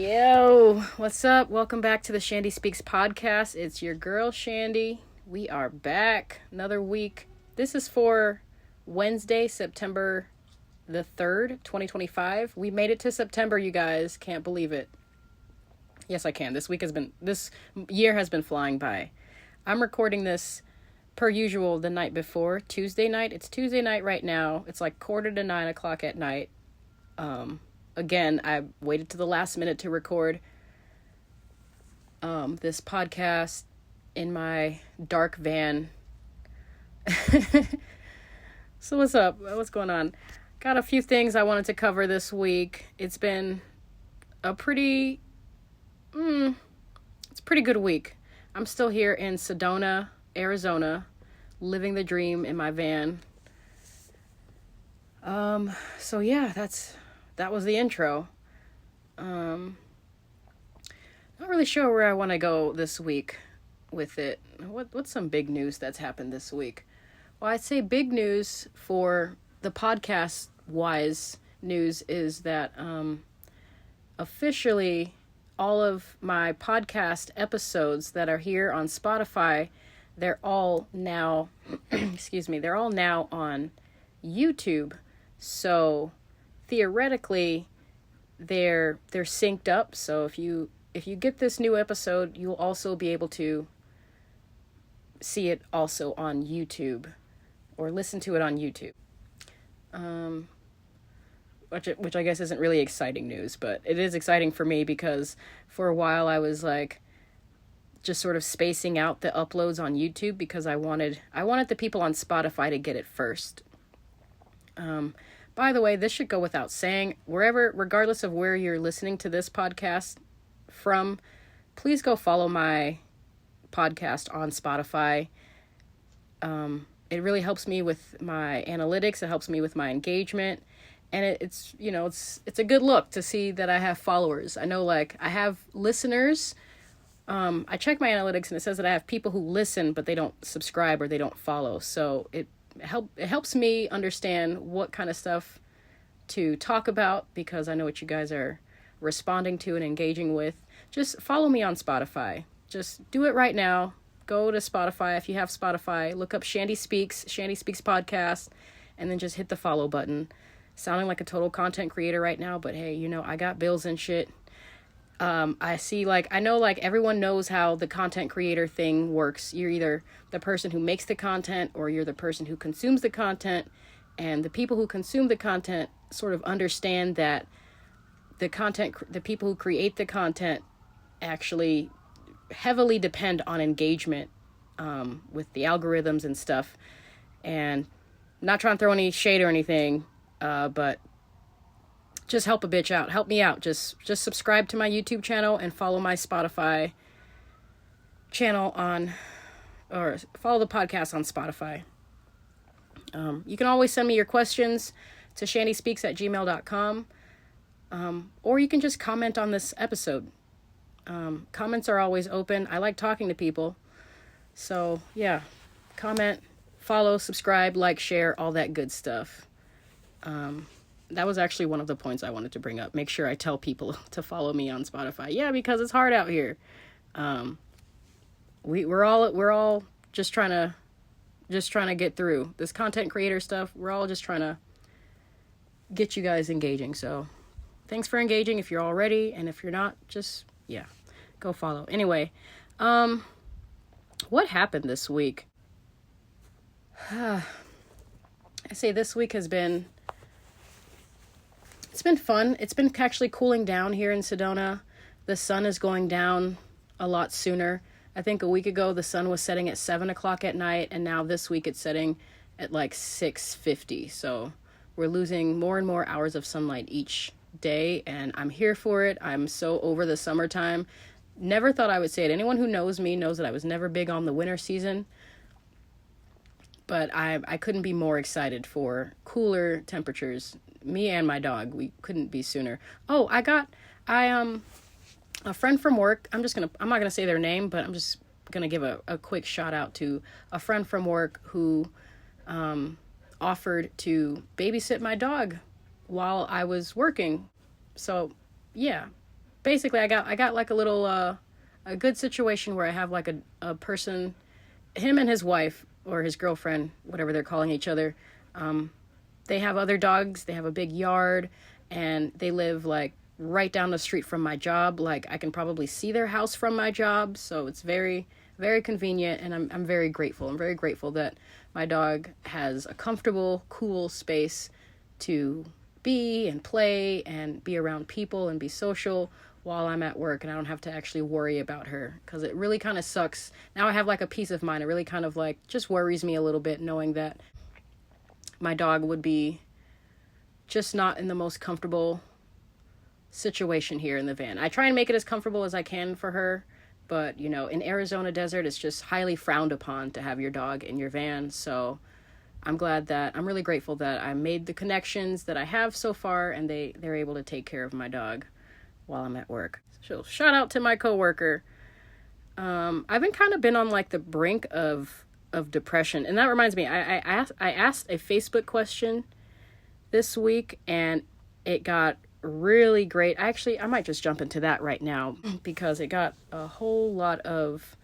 Yo, what's up? Welcome back to the Chandie Speaks podcast. It's your girl, Chandie. We are back. Another week. This is for Wednesday, September the 3rd, 2025. We made it to September, you guys. Can't believe it. Yes, I can. This year has been flying by. I'm recording this per usual the night before, Tuesday night. It's Tuesday night right now. It's like 8:45 at night. Again, I waited to the last minute to record this podcast in my dark van. So what's up? What's going on? Got a few things I wanted to cover this week. It's been a pretty good week. I'm still here in Sedona, Arizona, living the dream in my van. So yeah, that was the intro. Not really sure where I want to go this week with it. What's some big news that's happened this week? Well, I'd say big news for the podcast-wise news is that officially all of my podcast episodes that are here on Spotify, they're all now, they're all now on YouTube. So theoretically, they're synced up. So if you get this new episode, you'll also be able to see it also on YouTube or listen to it on YouTube. Which I guess isn't really exciting news, but it is exciting for me because for a while I was like just sort of spacing out the uploads on YouTube because I wanted the people on Spotify to get it first. By the way, this should go without saying, regardless of where you're listening to this podcast from, please go follow my podcast on Spotify. It really helps me with my analytics. It helps me with my engagement. And it's a good look to see that I have followers. I know, like, I have listeners. I check my analytics and it says that I have people who listen, but they don't subscribe or they don't follow. So it helps me understand what kind of stuff to talk about because I know what you guys are responding to and engaging with. Just follow me on Spotify. Just do it right now. Go to Spotify. If you have Spotify, look up Chandie Speaks Podcast, and then just hit the follow button. Sounding like a total content creator right now, but hey, I got bills and shit. I know everyone knows how the content creator thing works. You're either the person who makes the content or you're the person who consumes the content. And the people who consume the content sort of understand that the people who create the content actually heavily depend on engagement, with the algorithms and stuff. And I'm not trying to throw any shade or anything, but just help a bitch out. Help me out. Just subscribe to my YouTube channel and follow my Spotify channel or follow the podcast on Spotify. You can always send me your questions to chandiespeaks@gmail.com. Or you can just comment on this episode. Comments are always open. I like talking to people. So yeah, comment, follow, subscribe, like, share, all that good stuff. That was actually one of the points I wanted to bring up. Make sure I tell people to follow me on Spotify. Yeah, because it's hard out here. We're all just trying to get through this content creator stuff. We're all just trying to get you guys engaging. So thanks for engaging if you're already, and if you're not, just go follow. Anyway, what happened this week? I say this week has been. It's been fun. It's been actually cooling down here in Sedona. The sun is going down a lot sooner. I think a week ago the sun was setting at 7:00 at night, and now this week it's setting at like 6:50. So we're losing more and more hours of sunlight each day, and I'm here for it. I'm so over the summertime. Never thought I would say it. Anyone who knows me knows that I was never big on the winter season. But I couldn't be more excited for cooler temperatures. Me and my dog, we couldn't be sooner. Oh, a friend from work, I'm not gonna say their name, but I'm just gonna give a quick shout out to a friend from work who offered to babysit my dog while I was working. So yeah, basically I got like a little, a good situation where I have like a person, him and his wife or his girlfriend, whatever they're calling each other. They have other dogs. They have a big yard, and they live like right down the street from my job. Like I can probably see their house from my job. So it's very, very convenient. And I'm very grateful. I'm very grateful that my dog has a comfortable, cool space to be and play and be around people and be social while I'm at work, and I don't have to actually worry about her, because it really kind of sucks. Now I have like a peace of mind. It really kind of like just worries me a little bit knowing that my dog would be just not in the most comfortable situation here in the van. I try and make it as comfortable as I can for her, but you know, in Arizona desert, it's just highly frowned upon to have your dog in your van. So I'm really grateful that I made the connections that I have so far, and they're able to take care of my dog while I'm at work. So shout out to my coworker. I've been on like the brink of depression, and that reminds me, I asked a Facebook question this week, and it got really great. I might just jump into that right now because it got a whole lot of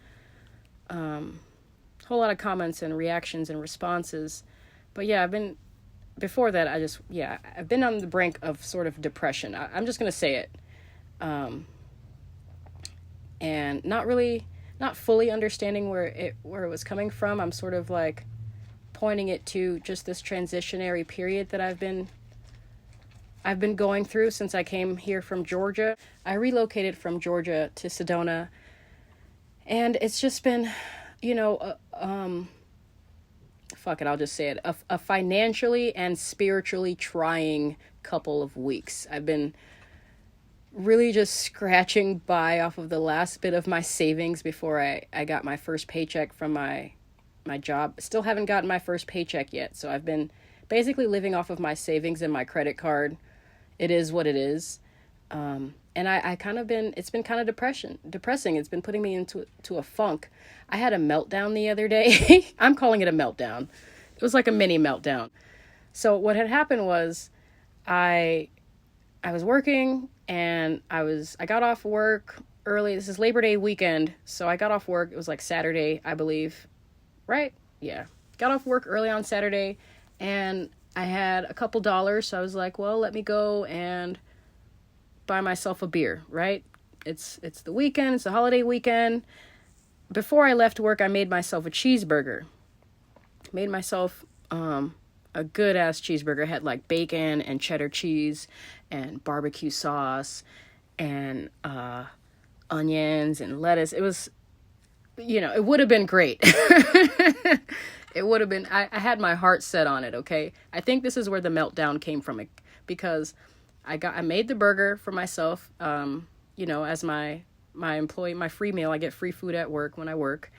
comments and reactions and responses. But yeah, I've been on the brink of sort of depression. I'm just gonna say it. And not fully understanding where it was coming from. I'm sort of like pointing it to just this transitionary period that I've been going through since I came here from Georgia. I relocated from Georgia to Sedona, and it's just been, fuck it, I'll just say it, a financially and spiritually trying couple of weeks. I've been really just scratching by off of the last bit of my savings before I got my first paycheck from my job. Still haven't gotten my first paycheck yet, so I've been basically living off of my savings and my credit card. It is what it is. And it's been kind of depressing. It's been putting me into a funk. I had a meltdown the other day. I'm calling it a meltdown. It was like a mini meltdown. So what had happened was I was working, and I got off work early. This is Labor Day weekend. So I got off work. It was like Saturday, I believe. Right? Yeah. Got off work early on Saturday, and I had a couple dollars. So I was like, well, let me go and buy myself a beer, right? It's the weekend. It's the holiday weekend. Before I left work, I made myself a cheeseburger. Made myself a good ass cheeseburger. It had like bacon and cheddar cheese and barbecue sauce and onions and lettuce. It was, it would have been great. It would have been, I had my heart set on it, okay? I think this is where the meltdown came from, because I made the burger for myself, as my employee, my free meal. I get free food at work when I work.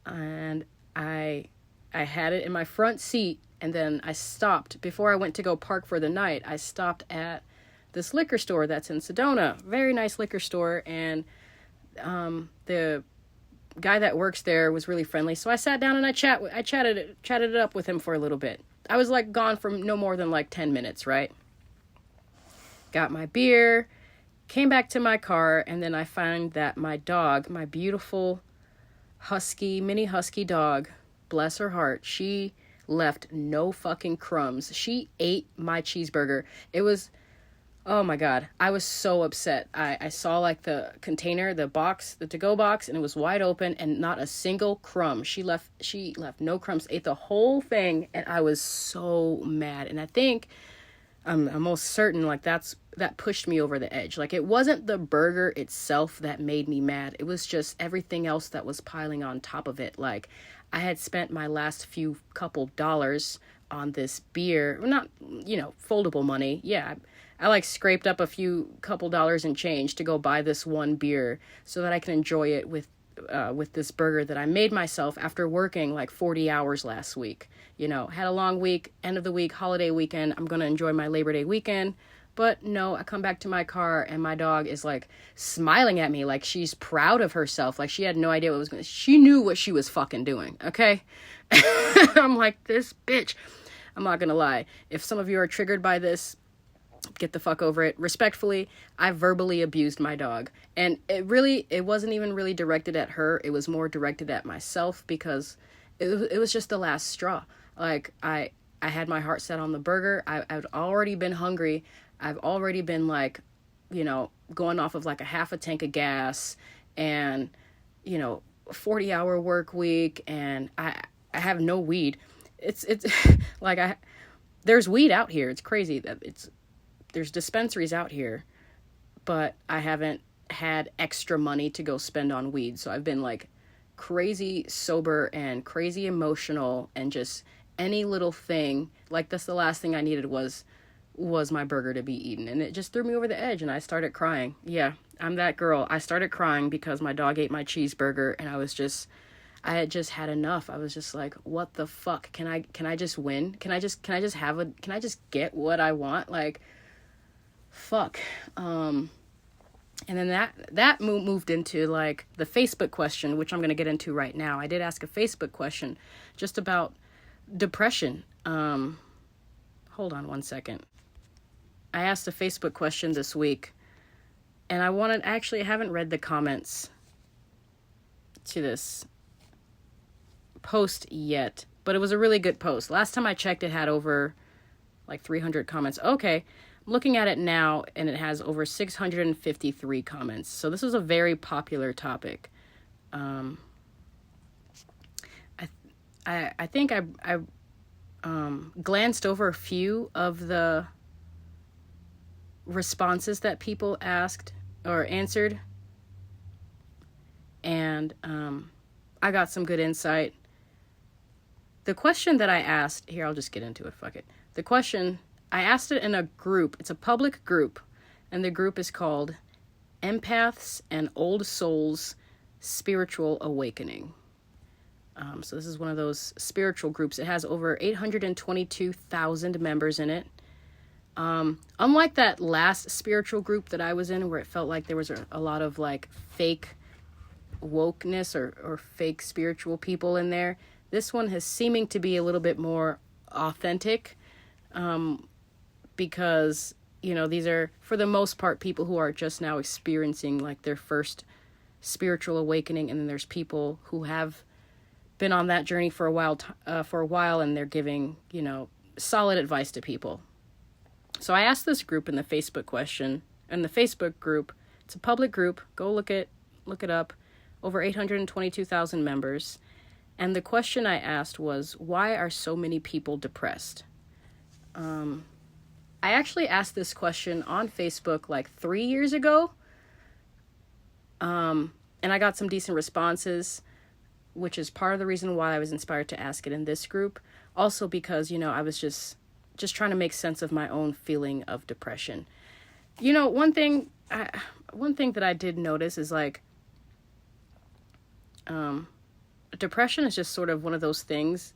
And I had it in my front seat, and then I stopped. Before I went to go park for the night, I stopped at this liquor store that's in Sedona. Very nice liquor store, and the guy that works there was really friendly. So I sat down and I chatted it up with him for a little bit. I was like gone for no more than like 10 minutes, right? Got my beer, came back to my car, and then I found that my dog, my beautiful mini husky dog, bless her heart, she left no fucking crumbs. She ate my cheeseburger. It was, oh my God, I was so upset. I saw like the container, the box, the to-go box, and it was wide open and not a single crumb. She left no crumbs, ate the whole thing, and I was so mad. And I think, I'm almost certain like that pushed me over the edge. Like, it wasn't the burger itself that made me mad. It was just everything else that was piling on top of it. Like, I had spent my last few couple dollars on this beer, not, foldable money. Yeah, I like scraped up a few couple dollars and change to go buy this one beer so that I can enjoy it with this burger that I made myself after working like 40 hours last week. Had a long week, end of the week, holiday weekend. I'm going to enjoy my Labor Day weekend. But no, I come back to my car and my dog is like smiling at me like she's proud of herself. Like she had no idea what was going on. She knew what she was fucking doing, okay? I'm like, this bitch. I'm not going to lie. If some of you are triggered by this, get the fuck over it. Respectfully, I verbally abused my dog. And it wasn't even really directed at her. It was more directed at myself because it was just the last straw. Like, I had my heart set on the burger. I'd already been hungry. I've already been like, you know, going off of like a half a tank of gas and, you know, 40-hour work week, and I have no weed. It's like there's weed out here. It's crazy that there's dispensaries out here, but I haven't had extra money to go spend on weed. So I've been like crazy sober and crazy emotional, and just any little thing. Like, that's the last thing I needed was my burger to be eaten. And it just threw me over the edge, and I started crying. Yeah, I'm that girl. I started crying because my dog ate my cheeseburger, and I had just had enough. I was just like, what the fuck? Can I just win? Can I just get what I want? Like, fuck. And then that moved into like the Facebook question, which I'm going to get into right now. I did ask a Facebook question just about depression. Hold on one second. I asked a Facebook question this week, and I haven't read the comments to this post yet, but it was a really good post. Last time I checked, it had over like 300 comments. Okay, I'm looking at it now, and it has over 653 comments. So this is a very popular topic. I think I glanced over a few of the responses that people asked or answered, and I got some good insight. The question that I asked, here, I'll just get into it, fuck it. The question, I asked it in a group. It's a public group, and the group is called Empaths and Old Souls Spiritual Awakening. So this is one of those spiritual groups. It has over 822,000 members in it. Unlike that last spiritual group that I was in, where it felt like there was a lot of like fake wokeness or fake spiritual people in there, this one has seeming to be a little bit more authentic, because, you know, these are, for the most part, people who are just now experiencing like their first spiritual awakening, and then there's people who have been on that journey for a while, and they're giving, you know, solid advice to people. So I asked this group in the Facebook question, and the Facebook group, it's a public group, go look it up, over 822,000 members. And the question I asked was, why are so many people depressed? I actually asked this question on Facebook like 3 years ago. And I got some decent responses, which is part of the reason why I was inspired to ask it in this group. Also because, you know, I was just trying to make sense of my own feeling of depression. You know, one thing that I did notice is like, depression is just sort of one of those things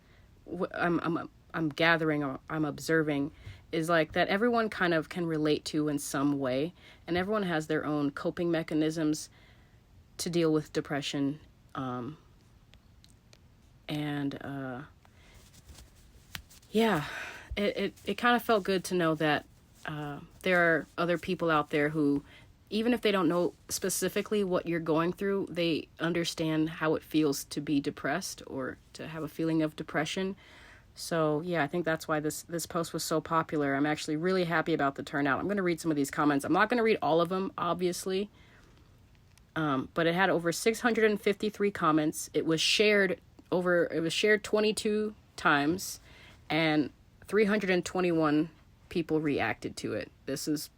I'm gathering, or I'm observing, is like that everyone kind of can relate to in some way, and everyone has their own coping mechanisms to deal with depression. Yeah, it kind of felt good to know that there are other people out there who, even if they don't know specifically what you're going through, they understand how it feels to be depressed or to have a feeling of depression. So yeah, I think that's why this post was so popular. I'm actually really happy about the turnout. I'm going to read some of these comments. I'm not going to read all of them, obviously. But it had over 653 comments. It was shared 22 times, and 321 people reacted to it. This is,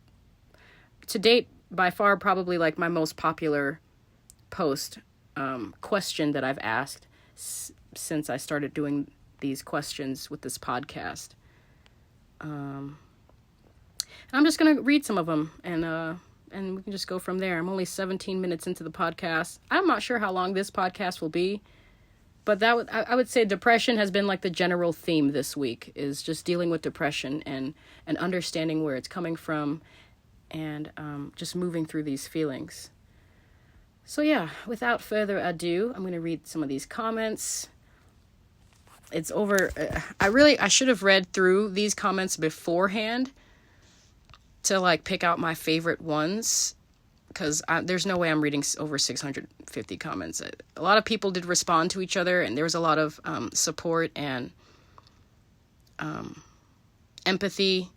to date, by far probably like my most popular post question that I've asked since I started doing these questions with this podcast. I'm just going to read some of them, and we can just go from there. I'm only 17 minutes into the podcast. I'm not sure how long this podcast will be, but I would say depression has been like the general theme this week, is just dealing with depression and understanding where it's coming from, and just moving through these feelings. So yeah, without further ado, I'm going to read some of these comments. It's over. I should have read through these comments beforehand, to like pick out my favorite ones, because there's no way I'm reading over 650 comments. A lot of people did respond to each other, and there was a lot of support and empathy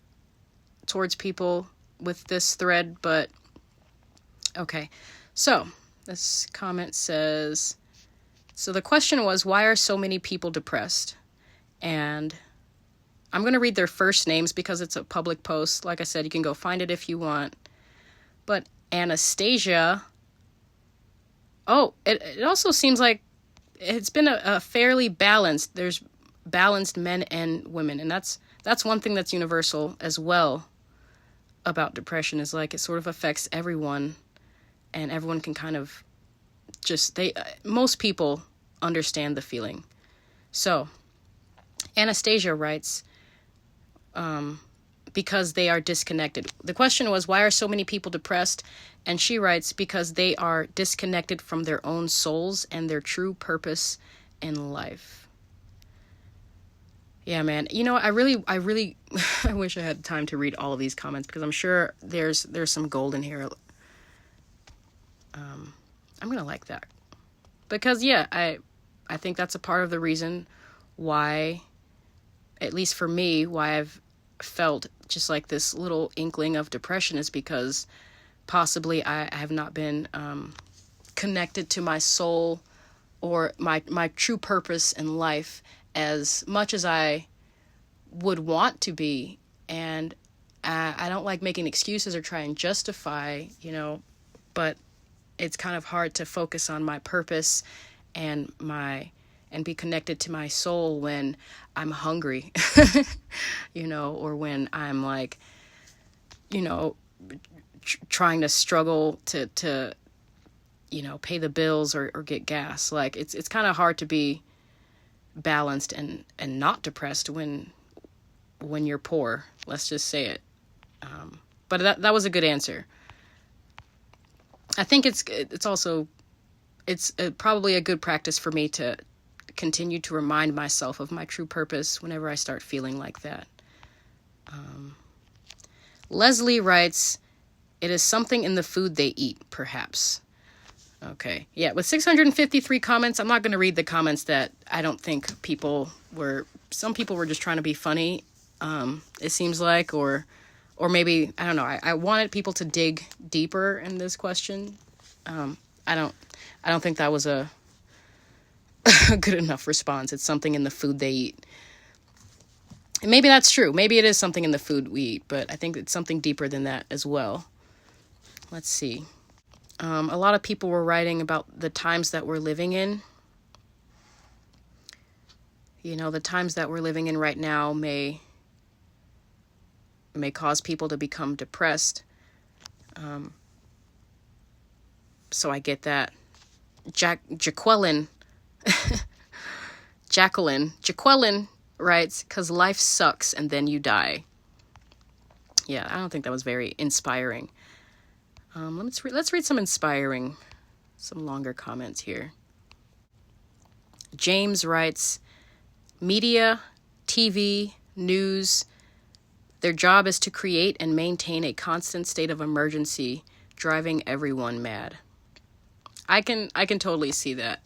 towards people with this thread. But okay, so this comment says, so the question was, why are so many people depressed? And I'm going to read their first names because it's a public post. Like I said, you can go find it if you want. But Anastasia, it also seems like it's been a fairly balanced, there's balanced men and women. And that's one thing that's universal as well about depression, is like it sort of affects everyone, and everyone can kind of most people understand the feeling. So Anastasia writes, because they are disconnected. The question was, why are so many people depressed? And she writes, because they are disconnected from their own souls and their true purpose in life. Yeah, man. You know, I really I wish I had time to read all of these comments, because I'm sure there's some gold in here. I'm going to like that. Because, yeah, I think that's a part of the reason why, at least for me, why I've felt just like this little inkling of depression, is because possibly I have not been connected to my soul or my true purpose in life as much as I would want to be. And I don't like making excuses or try and justify, but it's kind of hard to focus on my purpose and be connected to my soul when I'm hungry, or when I'm like, trying to struggle to pay the bills or get gas. Like it's kind of hard to be balanced and not depressed when you're poor. Let's just say it. But that was a good answer. I think it's probably a good practice for me to continue to remind myself of my true purpose whenever I start feeling like that. Leslie writes, it is something in the food they eat, perhaps. Okay. Yeah, with 653 comments, I'm not going to read the comments that I don't think some people were just trying to be funny, it seems like, or maybe, I don't know, I wanted people to dig deeper in this question. I don't think that was a good enough response. It's something in the food they eat. And maybe that's true. Maybe it is something in the food we eat, but I think it's something deeper than that as well. Let's see. A lot of people were writing about the times that we're living in. The times that we're living in right now may cause people to become depressed. So I get that. Jacqueline writes, because life sucks and then you die. Yeah, I don't think that was very inspiring. Let's read some longer comments here. James writes, media, TV, news, their job is to create and maintain a constant state of emergency, driving everyone mad. I can totally see that.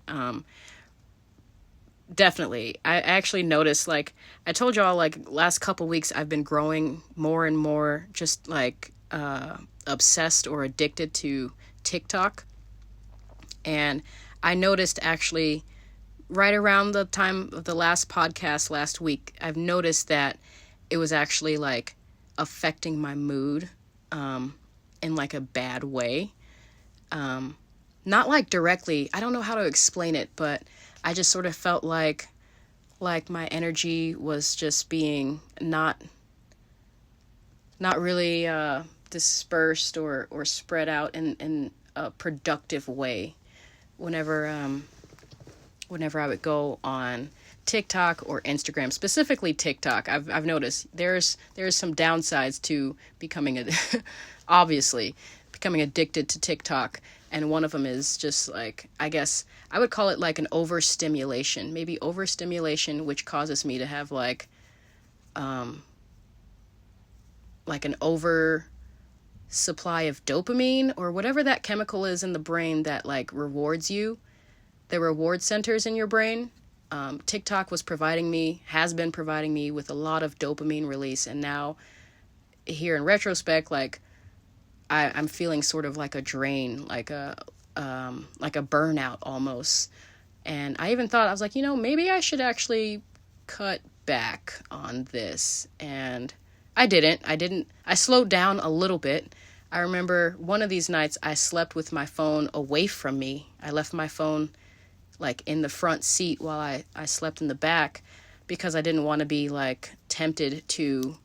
Definitely. I actually noticed, like, I told y'all, like, last couple weeks I've been growing more and more just, like, obsessed or addicted to TikTok. And I noticed, actually, right around the time of the last podcast last week, I've noticed that it was actually, like, affecting my mood in, like, a bad way. Not, like, directly. I don't know how to explain it, but I just sort of felt like my energy was just being not really dispersed or spread out in a productive way whenever I would go on TikTok or Instagram, specifically TikTok. I've noticed there's some downsides to becoming obviously becoming addicted to TikTok. And one of them is just like, I guess I would call it like an overstimulation, which causes me to have like an over supply of dopamine or whatever that chemical is in the brain that like rewards you, the reward centers in your brain. TikTok has been providing me with a lot of dopamine release. And now here in retrospect, like I'm feeling sort of like a drain, like a burnout almost. And I even thought, I was like, maybe I should actually cut back on this. And I didn't. I slowed down a little bit. I remember one of these nights I slept with my phone away from me. I left my phone like in the front seat while I slept in the back because I didn't want to be like tempted to,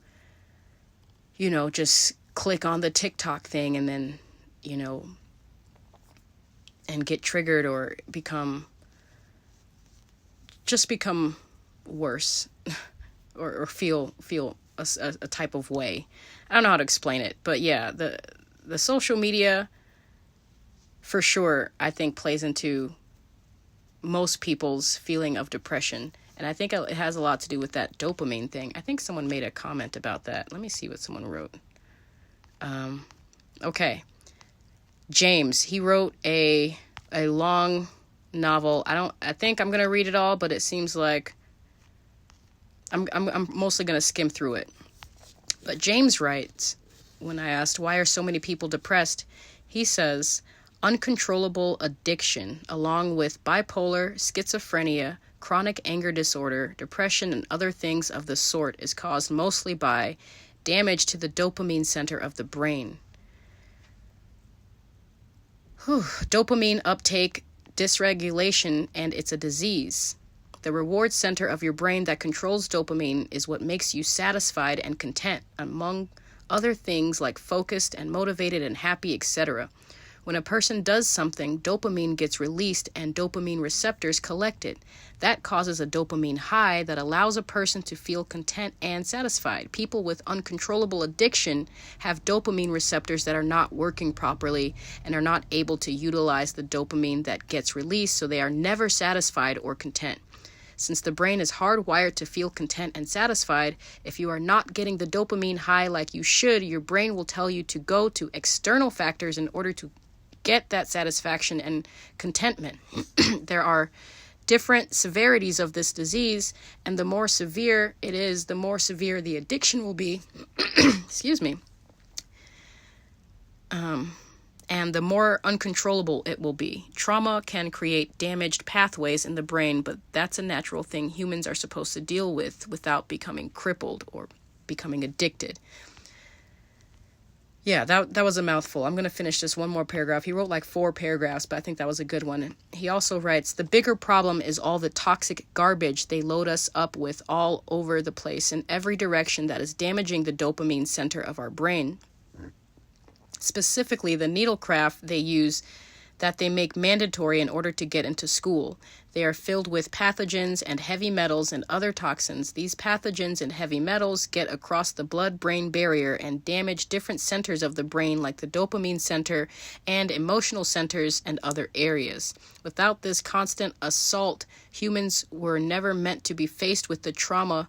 just click on the TikTok thing and then, and get triggered or become worse or feel a type of way. I don't know how to explain it, but yeah, the social media for sure, I think plays into most people's feeling of depression. And I think it has a lot to do with that dopamine thing. I think someone made a comment about that. Let me see what someone wrote. Okay. James, he wrote a long novel. I think I'm going to read it all, but it seems like I'm mostly going to skim through it. But James writes, when I asked why are so many people depressed, he says, uncontrollable addiction, along with bipolar, schizophrenia, chronic anger disorder, depression, and other things of the sort, is caused mostly by damage to the dopamine center of the brain. Dopamine uptake dysregulation, and it's a disease. The reward center of your brain that controls dopamine is what makes you satisfied and content, among other things like focused and motivated and happy, etc. When a person does something, dopamine gets released and dopamine receptors collected. That causes a dopamine high that allows a person to feel content and satisfied. People with uncontrollable addiction have dopamine receptors that are not working properly and are not able to utilize the dopamine that gets released, so they are never satisfied or content. Since the brain is hardwired to feel content and satisfied, if you are not getting the dopamine high like you should, your brain will tell you to go to external factors in order to get that satisfaction and contentment. There are different severities of this disease, and the more severe it is, the more severe the addiction will be. Excuse me. And the more uncontrollable it will be. Trauma can create damaged pathways in the brain, but that's a natural thing humans are supposed to deal with without becoming crippled or becoming addicted. Yeah, that was a mouthful. I'm going to finish this one more paragraph. He wrote like 4 paragraphs, but I think that was a good one. He also writes, the bigger problem is all the toxic garbage they load us up with all over the place in every direction that is damaging the dopamine center of our brain. Specifically, the needlecraft they use that they make mandatory in order to get into school. They are filled with pathogens and heavy metals and other toxins. These pathogens and heavy metals get across the blood-brain barrier and damage different centers of the brain like the dopamine center and emotional centers and other areas. Without this constant assault, humans were never meant to be faced with the trauma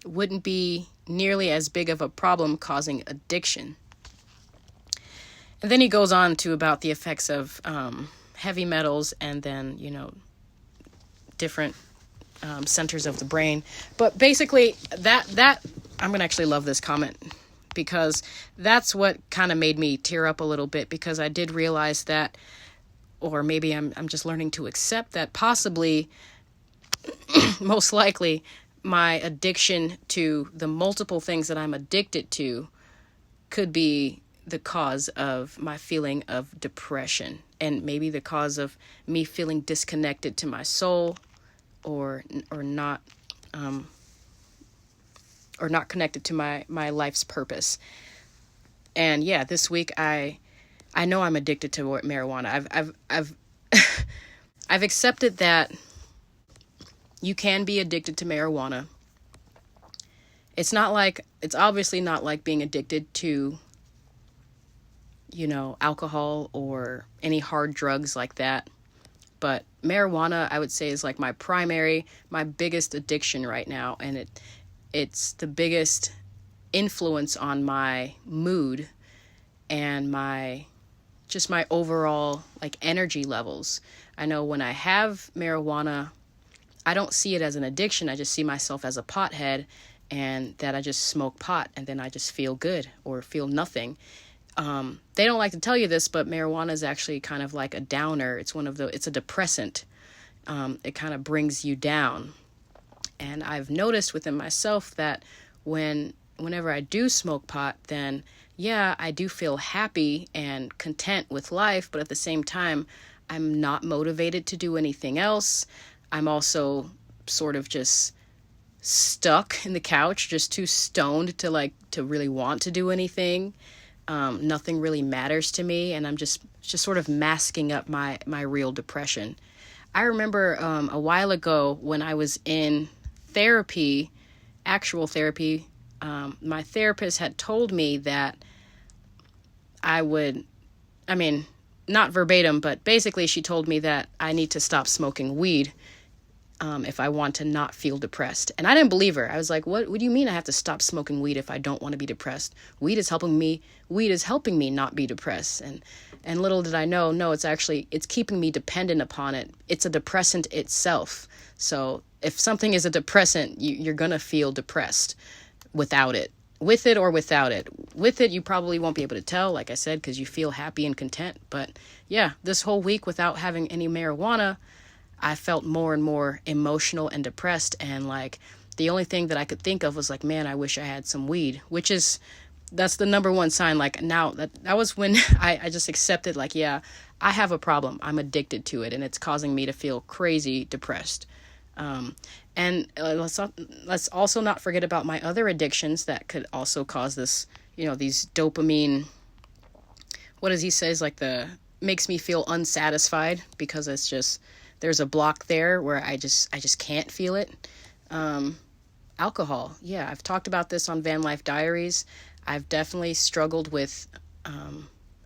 wouldn't be nearly as big of a problem causing addiction. And then he goes on to about the effects of heavy metals and then, different centers of the brain. But basically, that I'm going to actually love this comment because that's what kind of made me tear up a little bit, because I did realize that, or maybe I'm just learning to accept that possibly, most likely, my addiction to the multiple things that I'm addicted to could be the cause of my feeling of depression, and maybe the cause of me feeling disconnected to my soul or not connected to my life's purpose. And yeah, this week I know I'm addicted to marijuana. I've I've accepted that you can be addicted to marijuana. It's obviously not like being addicted to alcohol or any hard drugs like that. But marijuana, I would say, is like my biggest addiction right now. And it's the biggest influence on my mood and my overall like energy levels. I know when I have marijuana, I don't see it as an addiction. I just see myself as a pothead, and that I just smoke pot and then I just feel good or feel nothing. They don't like to tell you this, but marijuana is actually kind of like a downer. It's a depressant. It kind of brings you down. And I've noticed within myself that whenever I do smoke pot, then yeah, I do feel happy and content with life, but at the same time, I'm not motivated to do anything else. I'm also sort of just stuck in the couch, just too stoned to really want to do anything. Nothing really matters to me, and I'm just sort of masking up my real depression. I remember a while ago when I was in therapy, actual therapy, my therapist had told me that not verbatim, but basically she told me that I need to stop smoking weed if I want to not feel depressed. And I didn't believe her. I was like, what do you mean I have to stop smoking weed if I don't want to be depressed? Weed is helping me not be depressed. And little did I know, no, it's keeping me dependent upon it. It's a depressant itself. So if something is a depressant, you're going to feel depressed without it. With it or without it. With it, you probably won't be able to tell, like I said, because you feel happy and content. But yeah, this whole week without having any marijuana, I felt more and more emotional and depressed. And like the only thing that I could think of was like, man, I wish I had some weed, that's the number one sign. Like now that was when I just accepted, like, yeah, I have a problem. I'm addicted to it, and it's causing me to feel crazy depressed. And let's also not forget about my other addictions that could also cause this, these dopamine, what does he says, like makes me feel unsatisfied because it's just, there's a block there where I just can't feel it. Alcohol. Yeah. I've talked about this on Van Life Diaries. I've definitely struggled with,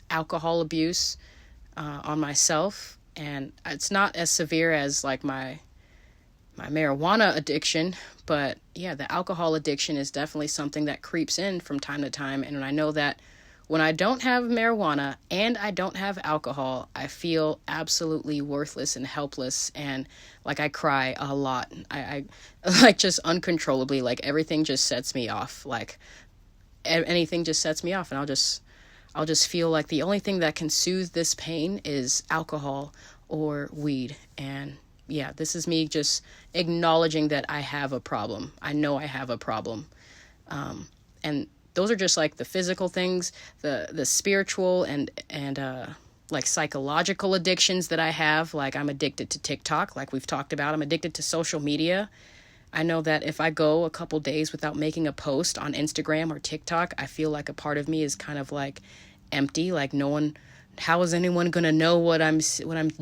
alcohol abuse, on myself, and it's not as severe as like my marijuana addiction, but yeah, the alcohol addiction is definitely something that creeps in from time to time. And I know that when I don't have marijuana and I don't have alcohol, I feel absolutely worthless and helpless, and like I cry a lot. I like just uncontrollably, like everything just sets me off. Like anything just sets me off, and I'll just feel like the only thing that can soothe this pain is alcohol or weed. And yeah, this is me just acknowledging that I have a problem. I know I have a problem. And those are just like the physical things, the spiritual and like psychological addictions that I have. Like I'm addicted to TikTok, like we've talked about. I'm addicted to social media. I know that if I go a couple days without making a post on Instagram or TikTok, I feel like a part of me is kind of like empty, like how is anyone going to know what I'm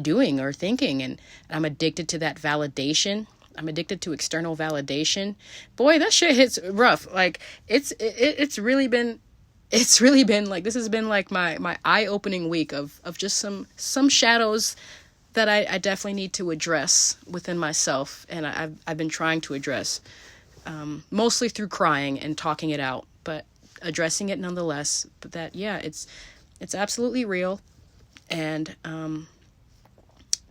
doing or thinking? And I'm addicted to that validation. I'm addicted to external validation. Boy, that shit hits rough. Like it's really been like, this has been like my eye-opening week of just some shadows that I definitely need to address within myself. And I've been trying to address, mostly through crying and talking it out, but addressing it nonetheless. But that, yeah, it's absolutely real. And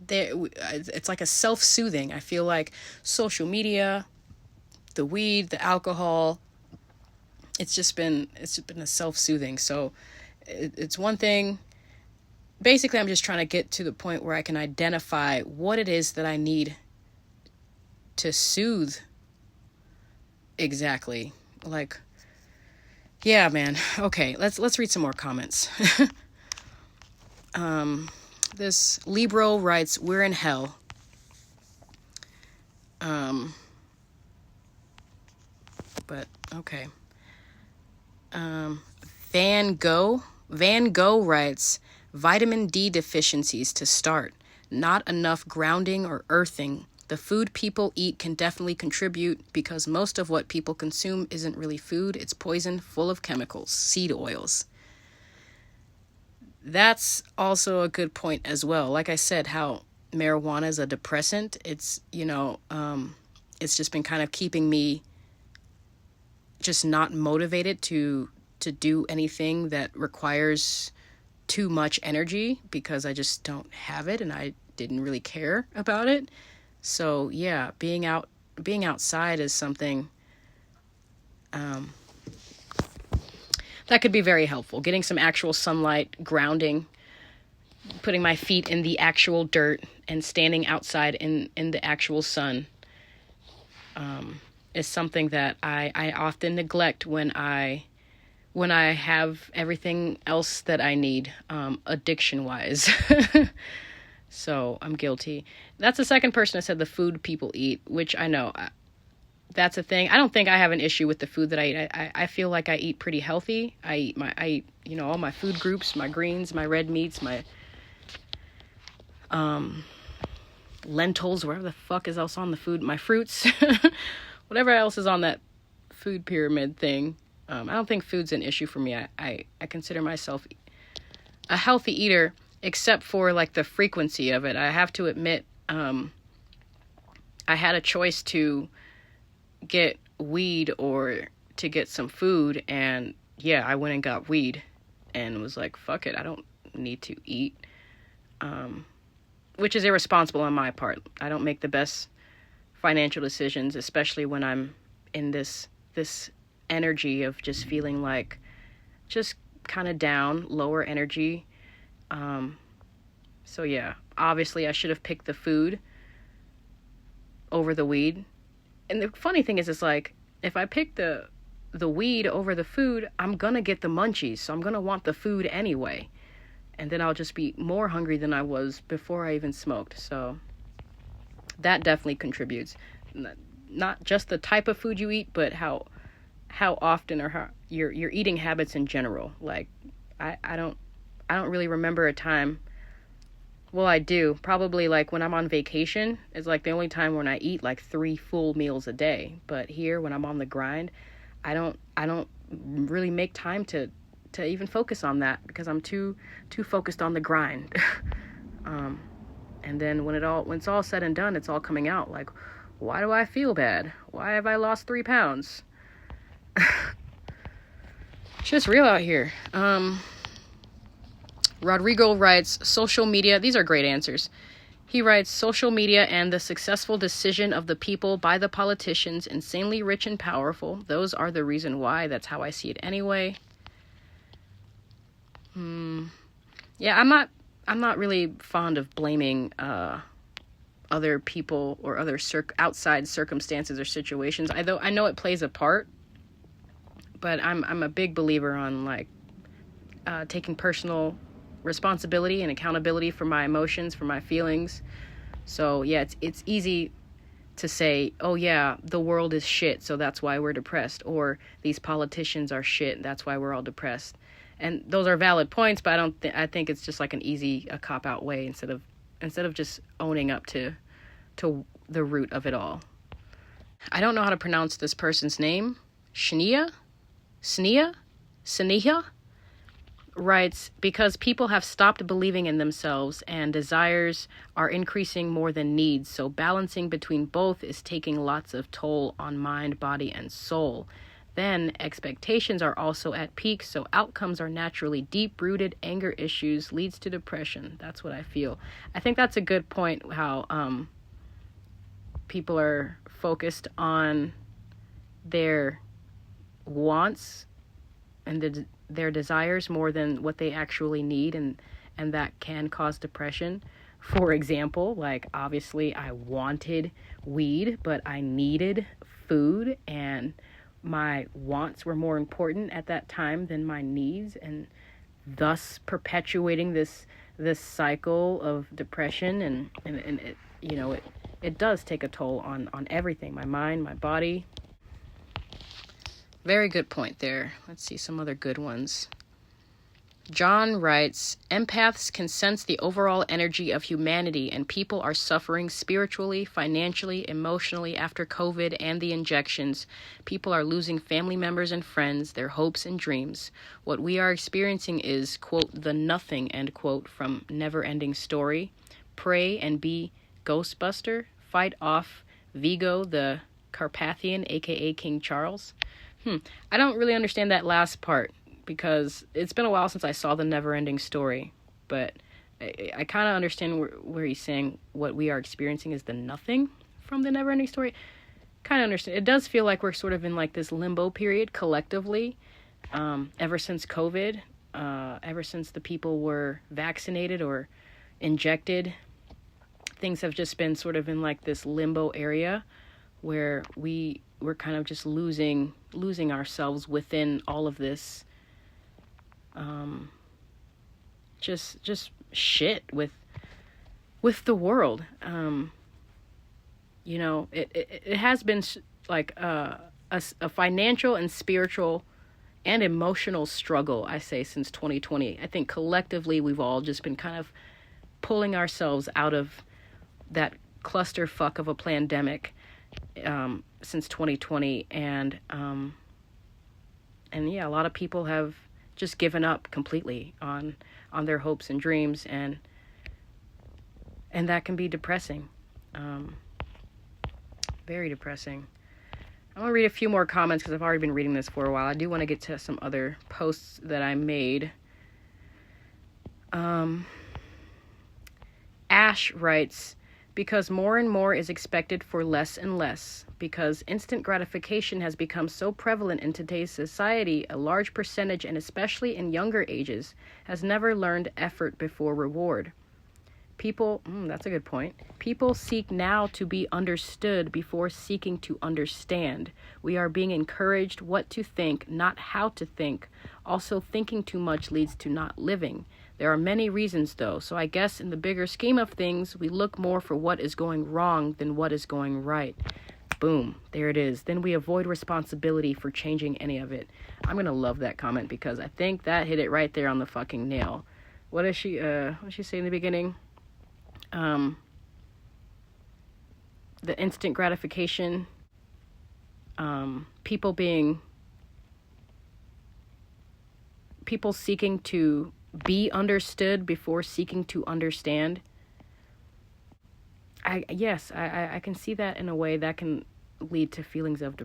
it's like a self-soothing. I feel like social media, the weed, the alcohol, it's been a self-soothing. So it's one thing. Basically, I'm just trying to get to the point where I can identify what it is that I need to soothe exactly. Like, yeah, man. Okay, let's read some more comments. This Libro writes, "We're in hell." But okay. Van Gogh writes, "Vitamin D deficiencies to start. Not enough grounding or earthing. The food people eat can definitely contribute because most of what people consume isn't really food. It's poison full of chemicals, seed oils." That's also a good point as well. Like I said, how marijuana is a depressant. It's, it's just been kind of keeping me just not motivated to to do anything that requires too much energy because I just don't have it and I didn't really care about it. So yeah, being outside is something that could be very helpful. Getting some actual sunlight, grounding, putting my feet in the actual dirt and standing outside in the actual sun is something that I often neglect when I have everything else that I need, addiction-wise. So I'm guilty. That's the second person that said the food people eat, which I know that's a thing. I don't think I have an issue with the food that I eat. I feel like I eat pretty healthy. I eat, all my food groups, my greens, my red meats, my lentils, whatever the fuck is else on the food, my fruits, whatever else is on that food pyramid thing. I don't think food's an issue for me. I consider myself a healthy eater, except for like the frequency of it. I have to admit, I had a choice to get weed or to get some food, and yeah, I went and got weed and was like, fuck it, I don't need to eat, which is irresponsible on my part. I don't make the best financial decisions, especially when I'm in this energy of just feeling like just kind of down, lower energy. So yeah, obviously I should have picked the food over the weed. And the funny thing is, it's like, if I pick the weed over the food, I'm gonna get the munchies, so I'm gonna want the food anyway. And then I'll just be more hungry than I was before I even smoked. So that definitely contributes. Not just the type of food you eat, but how often, or how your eating habits in general. Like, I don't really remember a time. Well, I do. Probably like when I'm on vacation, it's like the only time when I eat like 3 full meals a day. But here, when I'm on the grind, I don't really make time to even focus on that because I'm too focused on the grind. And then when it's all said and done, it's all coming out. Like, why do I feel bad? Why have I lost 3 pounds? It's just real out here. Rodrigo writes, social media. These are great answers. He writes, social media and the successful decision of the people by the politicians, insanely rich and powerful. Those are the reason why. That's how I see it anyway. Yeah, I'm not really fond of blaming other people or other outside circumstances or situations. I know it plays a part, but I'm a big believer on like taking personal responsibility and accountability for my emotions, for my feelings. So yeah, it's easy to say, oh yeah, the world is shit, so that's why we're depressed, or these politicians are shit, that's why we're all depressed. And those are valid points, but I think it's just like a cop-out way instead of just owning up to the root of it all. I don't know how to pronounce this person's name. Sneha writes, because people have stopped believing in themselves and desires are increasing more than needs, so balancing between both is taking lots of toll on mind, body, and soul. Then expectations are also at peak, so outcomes are naturally deep-rooted anger issues, leads to depression. That's what I feel. I think that's a good point, how people are focused on their wants and their desires more than what they actually need, and that can cause depression. For example, like, obviously I wanted weed, but I needed food, and my wants were more important at that time than my needs, and thus perpetuating this cycle of depression, and it, it does take a toll on everything, my mind, my body. Very good point there. Let's see some other good ones. John writes, empaths can sense the overall energy of humanity, and people are suffering spiritually, financially, emotionally after COVID and the injections. People are losing family members and friends, their hopes and dreams. What we are experiencing is, quote, the nothing, end quote, from Never Ending Story. Pray and be Ghostbuster. Fight off Vigo the Carpathian, aka King Charles. I don't really understand that last part. because it's been a while since I saw the Never-Ending Story, but I kind of understand where he's saying what we are experiencing is the nothing from the Never-Ending Story. Kind of understand. It does feel like we're sort of in like this limbo period collectively, ever since COVID, ever since the people were vaccinated or injected. Things have just been sort of in like this limbo area where we're kind of just losing ourselves within all of this, just shit with the world. You know, it has been like a financial and spiritual and emotional struggle, I say, since 2020. I think collectively we've all just been kind of pulling ourselves out of that clusterfuck of a pandemic since 2020, and yeah, a lot of people have just given up completely on their hopes and dreams, and that can be depressing. Very depressing. I'm going to read a few more comments because I've already been reading this for a while. I do want to get to some other posts that I made. Ash writes, because more and more is expected for less and less. Because instant gratification has become so prevalent in today's society, a large percentage, and especially in younger ages, has never learned effort before reward. People, that's a good point. People seek now to be understood before seeking to understand. We are being encouraged what to think, not how to think. Also, thinking too much leads to not living. There are many reasons, though, so I guess in the bigger scheme of things, we look more for what is going wrong than what is going right. Boom, there it is. Then we avoid responsibility for changing any of it. I'm going to love that comment because I think that hit it right there on the fucking nail. What did she say in the beginning? The instant gratification, people seeking to be understood before seeking to understand. I can see that in a way that can lead to feelings of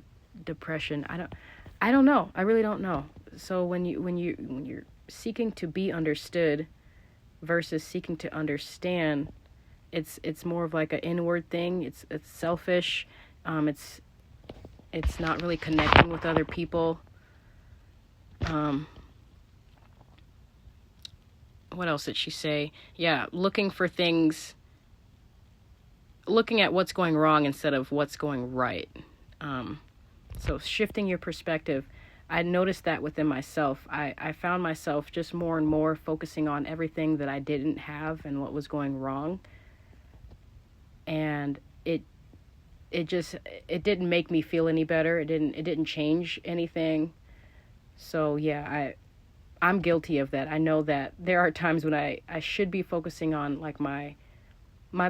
depression. I don't know. I really don't know. So when you're seeking to be understood versus seeking to understand, it's more of like an inward thing. It's selfish. It's not really connecting with other people. What else did she say? Yeah, looking at what's going wrong instead of what's going right. So shifting your perspective. I noticed that within myself. I found myself just more and more focusing on everything that I didn't have and what was going wrong. And it didn't make me feel any better. It didn't change anything. So yeah, I'm guilty of that. I know that there are times when I should be focusing on like my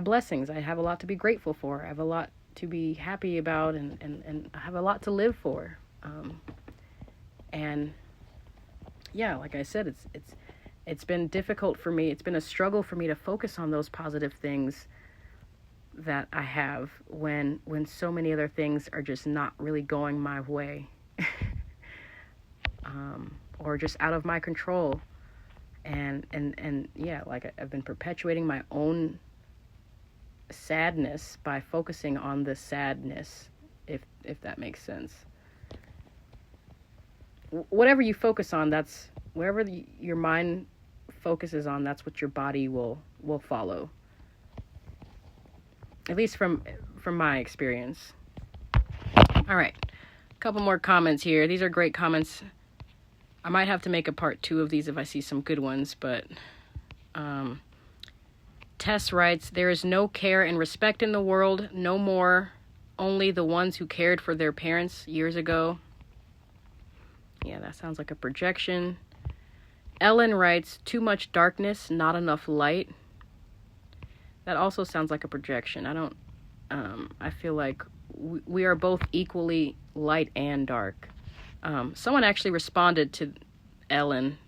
blessings. I have a lot to be grateful for. I have a lot to be happy about, and I have a lot to live for. And yeah, like I said, it's been difficult for me. It's been a struggle for me to focus on those positive things that I have when so many other things are just not really going my way. Or just out of my control. And yeah, like I've been perpetuating my own sadness by focusing on the sadness, if that makes sense. Whatever you focus on, that's wherever your mind focuses on, that's what your body will follow. At least from my experience. All right, a couple more comments here. These are great comments. I might have to make a part 2 of these if I see some good ones, but Tess writes, there is no care and respect in the world, no more, only the ones who cared for their parents years ago. Yeah, that sounds like a projection. Ellen writes, too much darkness, not enough light. That also sounds like a projection. I feel like we are both equally light and dark. Someone actually responded to Ellen.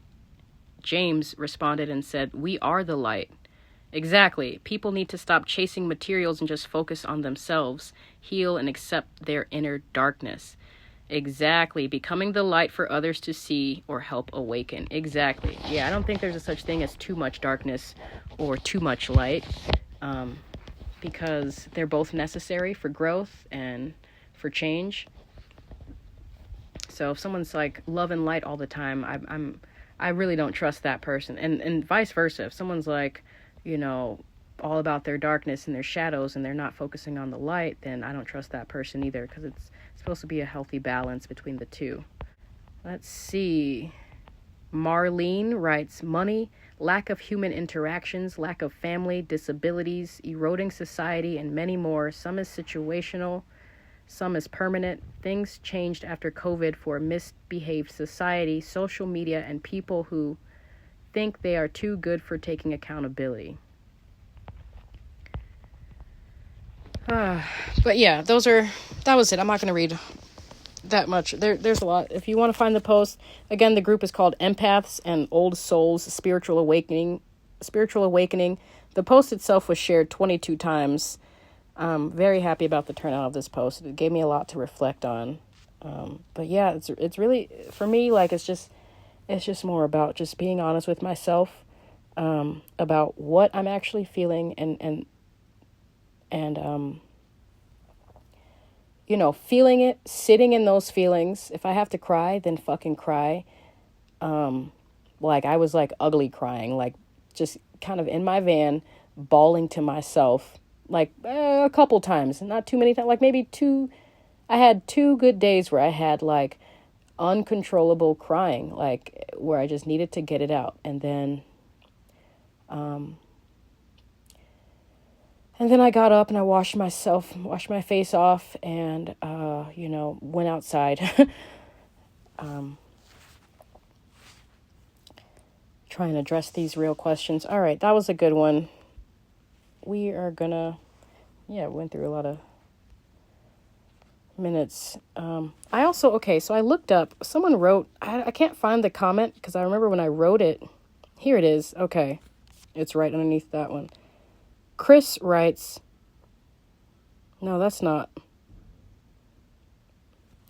James responded and said, we are the light. Exactly. People need to stop chasing materials and just focus on themselves, heal and accept their inner darkness. Exactly. Becoming the light for others to see or help awaken. Exactly. Yeah, I don't think there's a such thing as too much darkness or too much light, because they're both necessary for growth and for change. So if someone's like love and light all the time, I really don't trust that person. And vice versa. If someone's like, you know, all about their darkness and their shadows and they're not focusing on the light, then I don't trust that person either, because it's supposed to be a healthy balance between the two. Let's see. Marlene writes, money, lack of human interactions, lack of family, disabilities, eroding society, and many more. Some is situational, some is permanent. Things changed after COVID for a misbehaved society, social media, and people who think they are too good for taking accountability. But yeah, that was it. I'm not going to read that much. There's a lot. If you want to find the post, again, the group is called Empaths and Old Souls Spiritual Awakening. The post itself was shared 22 times. Very happy about the turnout of this post. It gave me a lot to reflect on. But yeah, it's really, for me, like, it's just more about just being honest with myself, about what I'm actually feeling and you know, feeling it, sitting in those feelings. If I have to cry, then fucking cry. Like, I was like ugly crying, like just kind of in my van, bawling to myself, like a couple times, not too many times, like maybe two. I had 2 good days where I had like uncontrollable crying, like where I just needed to get it out. And then I got up and I washed my face off, and, you know, went outside. Try and address these real questions. All right, that was a good one. We are gonna, went through a lot of minutes. So I looked up, someone wrote, I can't find the comment because I remember when I wrote it. Here it is. Okay, it's right underneath that one. Chris writes, no, that's not.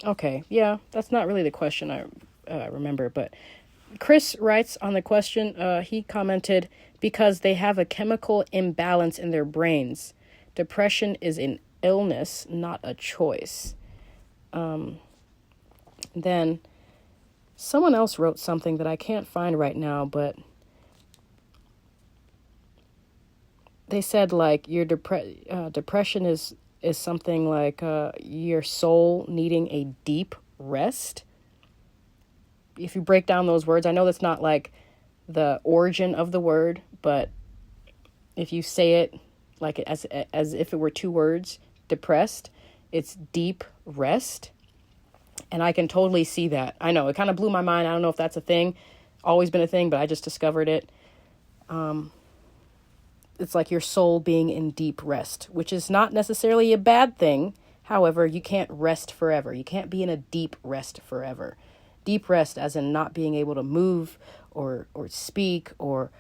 Okay, yeah, that's not really the question I remember, but Chris writes on the question, he commented, because they have a chemical imbalance in their brains. Depression is an illness, not a choice. Then someone else wrote something that I can't find right now, but they said, like, your depression is something like your soul needing a deep rest. If you break down those words, I know that's not like the origin of the word, but if you say it like as if it were 2 words, depressed, it's deep rest. And I can totally see that. I know, it kind of blew my mind. I don't know if that's a thing, always been a thing, but I just discovered it. It's like your soul being in deep rest, which is not necessarily a bad thing. However, you can't rest forever. You can't be in a deep rest forever. Deep rest as in not being able to move or speak or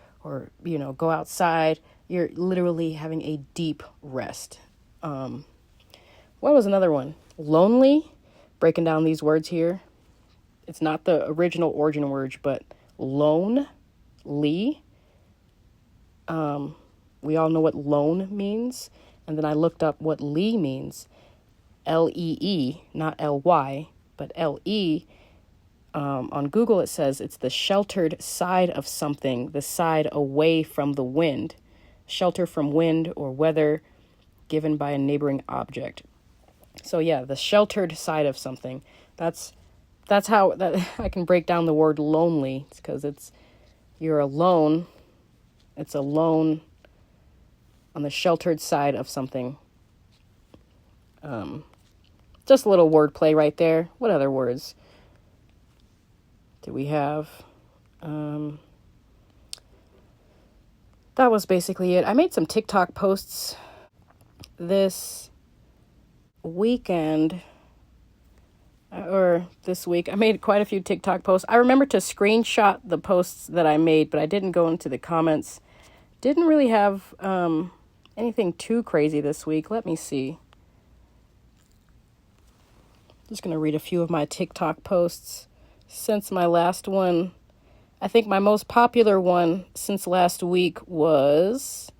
you know, go outside. You're literally having a deep rest. What was another one? Lonely. Breaking down these words here. It's not the original origin words, but lonely. We all know what lone means. And then I looked up what lee means. L-E-E, not L-Y, but L-E. On Google, it says it's the sheltered side of something, the side away from the wind. Shelter from wind or weather given by a neighboring object. So yeah, the sheltered side of something. That's how that I can break down the word lonely. It's because you're alone. It's alone on the sheltered side of something. Just a little wordplay right there. What other words do we have? That was basically it. I made some TikTok posts this weekend, or this week. I made quite a few TikTok posts. I remember to screenshot the posts that I made, but I didn't go into the comments. Didn't really have anything too crazy this week. Let me see. Just going to read a few of my TikTok posts since my last one. I think my most popular one since last week was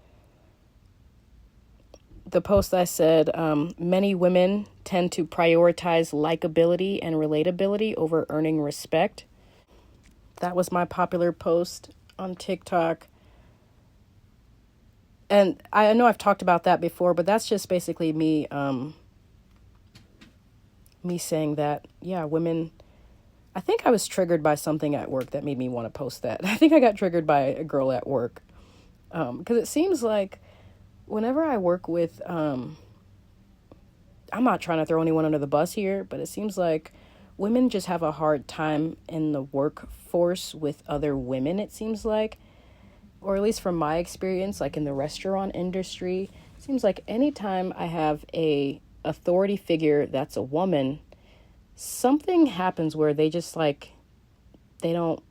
the post I said, many women tend to prioritize likability and relatability over earning respect. That was my popular post on TikTok. And I know I've talked about that before, but that's just basically me saying that, yeah, women, I think I was triggered by something at work that made me want to post that. I think I got triggered by a girl at work. Because it seems like whenever I work with, I'm not trying to throw anyone under the bus here, but it seems like women just have a hard time in the workforce with other women, it seems like. Or at least from my experience, like in the restaurant industry, it seems like anytime I have a authority figure that's a woman, something happens where they just like, they don't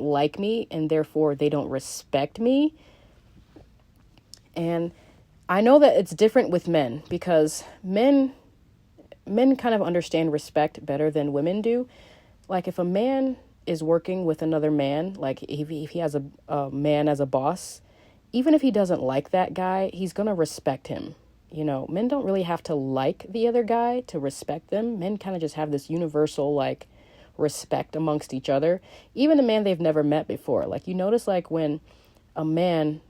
like me, and therefore they don't respect me. And I know that it's different with men, because men kind of understand respect better than women do. Like if a man is working with another man, like if he has a man as a boss, even if he doesn't like that guy, he's going to respect him. You know, men don't really have to like the other guy to respect them. Men kind of just have this universal, like, respect amongst each other. Even a man they've never met before. Like, you notice, like, when a man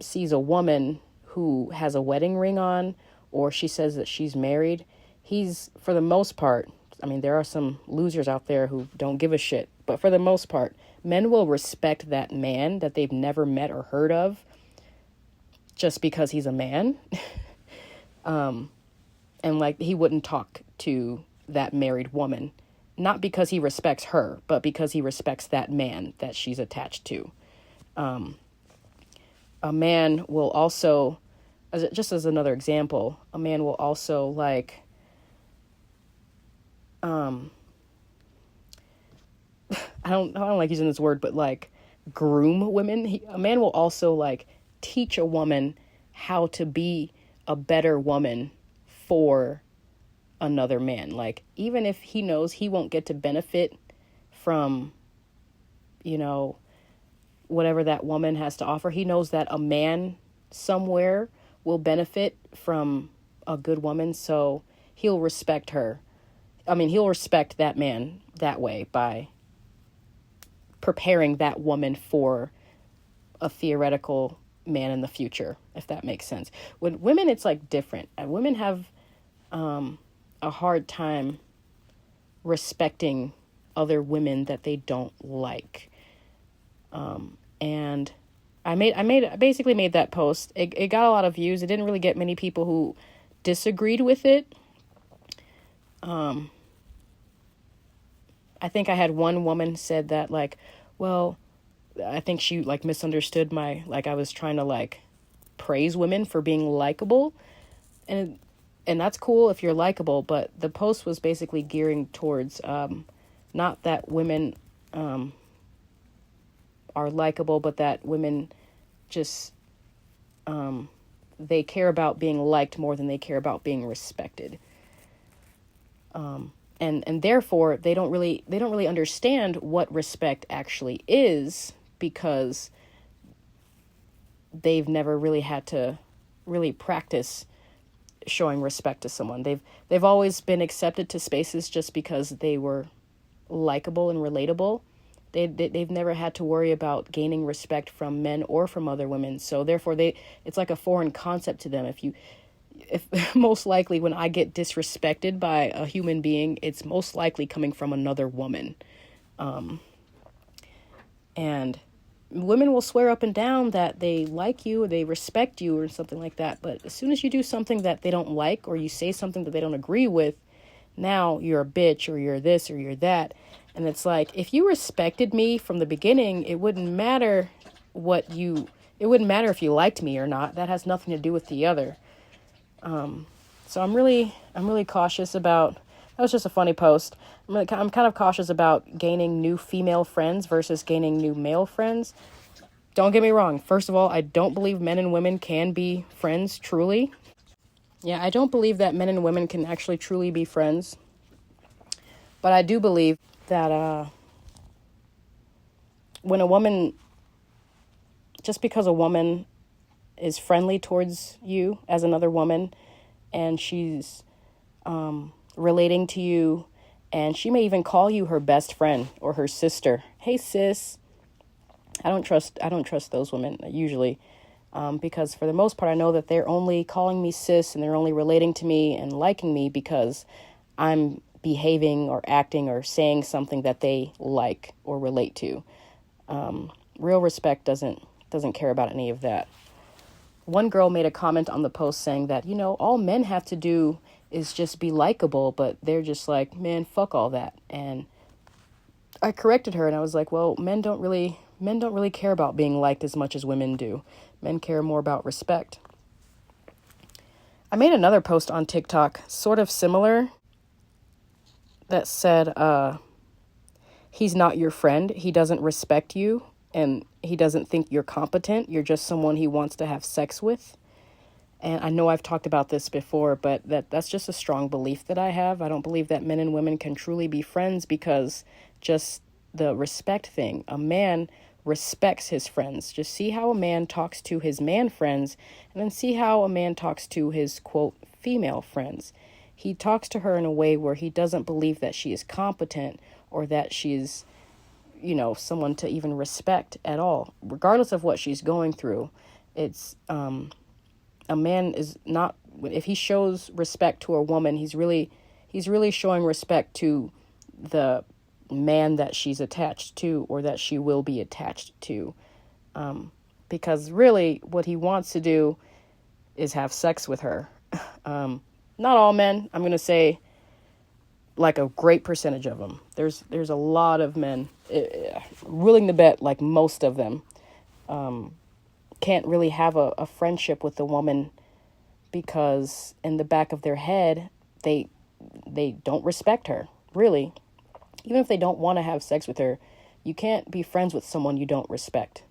sees a woman who has a wedding ring on, or she says that she's married, he's, for the most part, I mean, there are some losers out there who don't give a shit, but for the most part, men will respect that man that they've never met or heard of just because he's a man. And like, he wouldn't talk to that married woman, not because he respects her, but because he respects that man that she's attached to. A man will also, just as another example, a man will also like, I don't like using this word, but like groom women. A man will also like teach a woman how to be a better woman for another man. Like, even if he knows he won't get to benefit from, you know, whatever that woman has to offer, he knows that a man somewhere will benefit from a good woman, so he'll respect her. I mean, he'll respect that man that way by preparing that woman for a theoretical man in the future, if that makes sense. With women, it's like different. Women have a hard time respecting other women that they don't like. And I basically made that post. It got a lot of views. It didn't really get many people who disagreed with it. I think I had one woman said that, like, well, I think she like misunderstood my, like, I was trying to like praise women for being likable, and that's cool if you're likable, but the post was basically gearing towards not that women are likable, but that women just they care about being liked more than they care about being respected. And therefore they don't really understand what respect actually is, because they've never really had to really practice showing respect to someone. They've always been accepted to spaces just because they were likable and relatable. They've never had to worry about gaining respect from men or from other women. So therefore it's like a foreign concept to them. If most likely when I get disrespected by a human being, it's most likely coming from another woman. And women will swear up and down that they like you or they respect you or something like that. But as soon as you do something that they don't like, or you say something that they don't agree with, now you're a bitch, or you're this, or you're that. And it's like, if you respected me from the beginning, it wouldn't matter if you liked me or not. That has nothing to do with the other. So I'm really cautious about, that was just a funny post. I'm kind of cautious about gaining new female friends versus gaining new male friends. Don't get me wrong. First of all, I don't believe men and women can be friends truly. Yeah, I don't believe that men and women can actually truly be friends. But I do believe that when a woman, just because a woman is friendly towards you as another woman, and she's relating to you, and she may even call you her best friend or her sister. Hey, sis. I don't trust those women usually, because for the most part, I know that they're only calling me sis and they're only relating to me and liking me because I'm behaving or acting or saying something that they like or relate to. Real respect doesn't care about any of that. One girl made a comment on the post saying that, all men have to do is just be likable, but they're just like, man, fuck all that. And I corrected her and I was like, well, men don't really care about being liked as much as women do. Men care more about respect. I made another post on TikTok, sort of similar, that said, he's not your friend. He doesn't respect you and he doesn't think you're competent. You're just someone he wants to have sex with. And I know I've talked about this before, but that's just a strong belief that I have. I don't believe that men and women can truly be friends because just the respect thing. A man respects his friends. Just see how a man talks to his man friends and then see how a man talks to his, quote, female friends. He talks to her in a way where he doesn't believe that she is competent or that she's, someone to even respect at all. Regardless of what she's going through, it's, a man is not, if he shows respect to a woman, he's really showing respect to the man that she's attached to or that she will be attached to. Because really what he wants to do is have sex with her. Not all men, I'm going to say like a great percentage of them. There's a lot of men, willing to bet like most of them, can't really have a friendship with the woman because in the back of their head, they don't respect her, really. Even if they don't want to have sex with her, you can't be friends with someone you don't respect.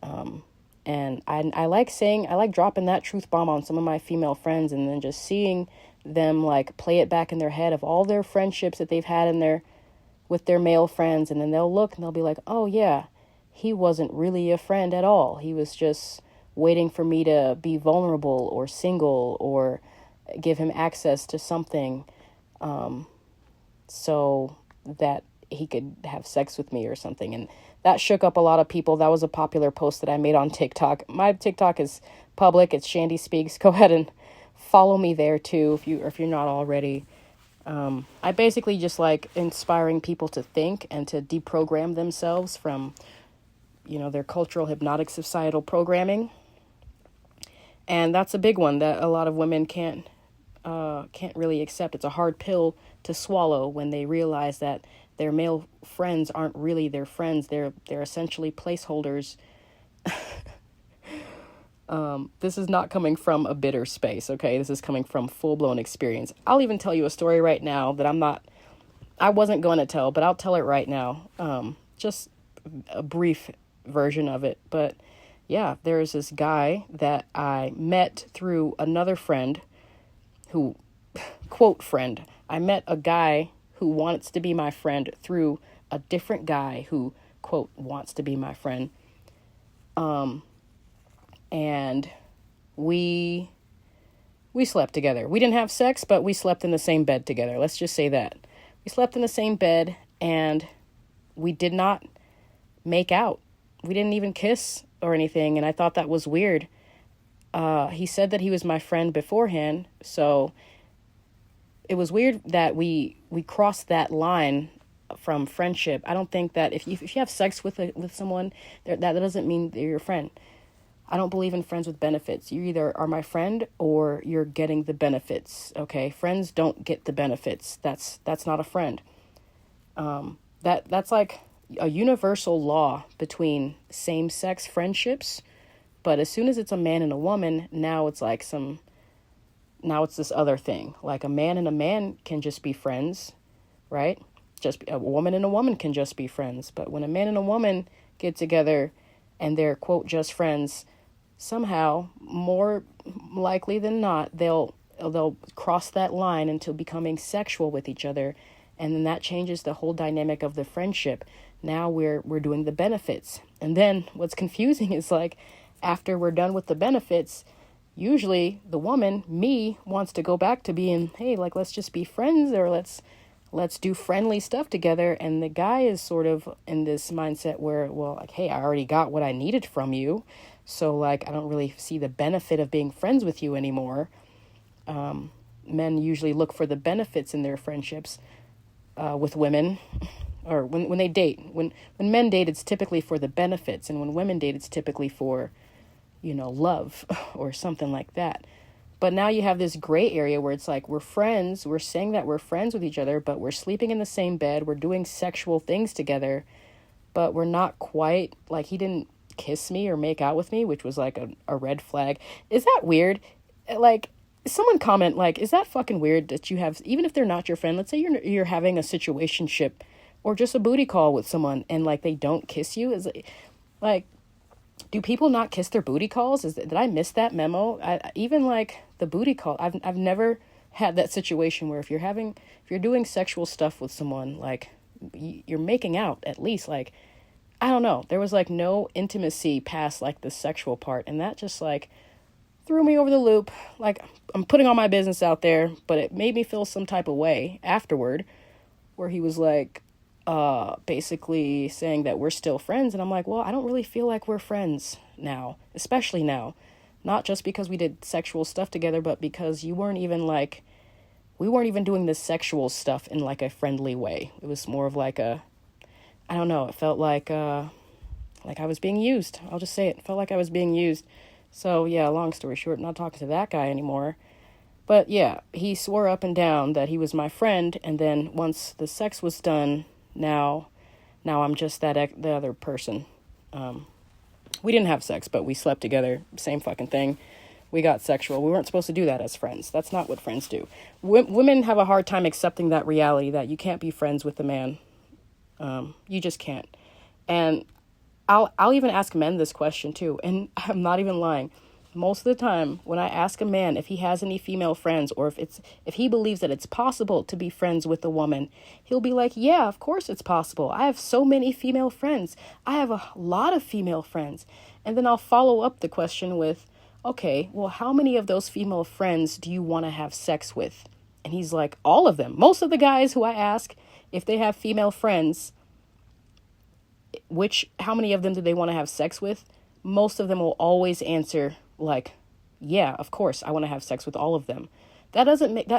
And I like dropping that truth bomb on some of my female friends and then just seeing them like play it back in their head of all their friendships that they've had with their male friends. And then they'll look and they'll be like, oh yeah, he wasn't really a friend at all. He was just waiting for me to be vulnerable or single or give him access to something so that he could have sex with me or something. And that shook up a lot of people. That was a popular post that I made on TikTok. My TikTok is public. It's Chandie Speaks. Go ahead and follow me there too if you're not already. I basically just like inspiring people to think and to deprogram themselves from their cultural hypnotic societal programming. And that's a big one that a lot of women can't really accept. It's a hard pill to swallow when they realize that their male friends aren't really their friends. They're essentially placeholders. This is not coming from a bitter space, okay? This is coming from full-blown experience. I'll even tell you a story right now that I wasn't going to tell, but I'll tell it right now. Just a brief version of it. But yeah, there's this guy that I met through another friend who, quote friend, I met a guy who wants to be my friend through a different guy who, quote, wants to be my friend. And we slept together. We didn't have sex, but we slept in the same bed together. Let's just say that. We slept in the same bed and we did not make out. We didn't even kiss or anything, and I thought that was weird. He said that he was my friend beforehand, so it was weird that we crossed that line from friendship. I don't think that if you have sex with someone, that doesn't mean they're your friend. I don't believe in friends with benefits. You either are my friend or you're getting the benefits, okay? Friends don't get the benefits. That's not a friend. That's like a universal law between same-sex friendships, but as soon as it's a man and a woman, now it's this other thing. Like a man and a man can just be friends, right? Just a woman and a woman can just be friends. But when a man and a woman get together and they're, quote, just friends, somehow, more likely than not, they'll cross that line into becoming sexual with each other, and then that changes the whole dynamic of the friendship. Now we're doing the benefits, and then what's confusing is like, after we're done with the benefits, usually the woman, me, wants to go back to being, hey, like, let's just be friends, or let's do friendly stuff together. And the guy is sort of in this mindset where, well, like, hey, I already got what I needed from you, so like, I don't really see the benefit of being friends with you anymore. Men usually look for the benefits in their friendships with women, or when they date. When men date, it's typically for the benefits, and when women date, it's typically for, love or something like that. But now you have this gray area where it's like, we're friends, we're saying that we're friends with each other, but we're sleeping in the same bed, we're doing sexual things together, but we're not quite, like, he didn't kiss me or make out with me, which was like a red flag. Is that weird? Like, someone comment, like, is that fucking weird that you have, even if they're not your friend, let's say you're having a situationship or just a booty call with someone, and like, they don't kiss you? Is it, like, do people not kiss their booty calls? Did I miss that memo? Even like the booty call, I've never had that situation where if you're doing sexual stuff with someone, like, you're making out at least, like, I don't know. There was like no intimacy past like the sexual part, and that just like threw me over the loop. Like, I'm putting all my business out there, but it made me feel some type of way afterward, where he was like, basically saying that we're still friends. And I'm like, well, I don't really feel like we're friends now, especially now. Not just because we did sexual stuff together, but because we weren't even doing this sexual stuff in like a friendly way. It was more of like I don't know, it felt like I was being used. I'll just say it. It felt like I was being used. So yeah, long story short, not talking to that guy anymore. But yeah, he swore up and down that he was my friend, and then once the sex was done, now I'm just the other person. We didn't have sex, but we slept together, same fucking thing. We got sexual. We weren't supposed to do that as friends. That's not what friends do. Women have a hard time accepting that reality that you can't be friends with a man. You just can't. And I'll even ask men this question too, and I'm not even lying. Most of the time, when I ask a man if he has any female friends, or if he believes that it's possible to be friends with a woman, he'll be like, yeah, of course it's possible. I have so many female friends. I have a lot of female friends. And then I'll follow up the question with, okay, well, how many of those female friends do you want to have sex with? And he's like, all of them. Most of the guys who I ask if they have female friends, how many of them do they want to have sex with? Most of them will always answer like, yeah, of course, I want to have sex with all of them. That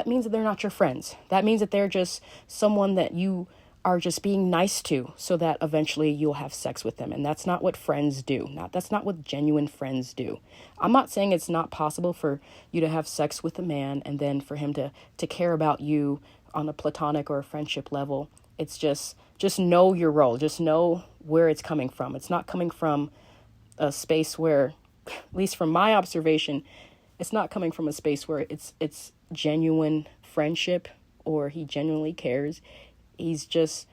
means that they're not your friends. That means that they're just someone that you are just being nice to, so that eventually you'll have sex with them. And that's not what friends do. That's not what genuine friends do. I'm not saying it's not possible for you to have sex with a man and then for him to care about you on a platonic or a friendship level. It's just know your role. Just know where it's coming from. It's not coming from a space where, at least from my observation, it's not coming from a space where it's genuine friendship or he genuinely cares. He's just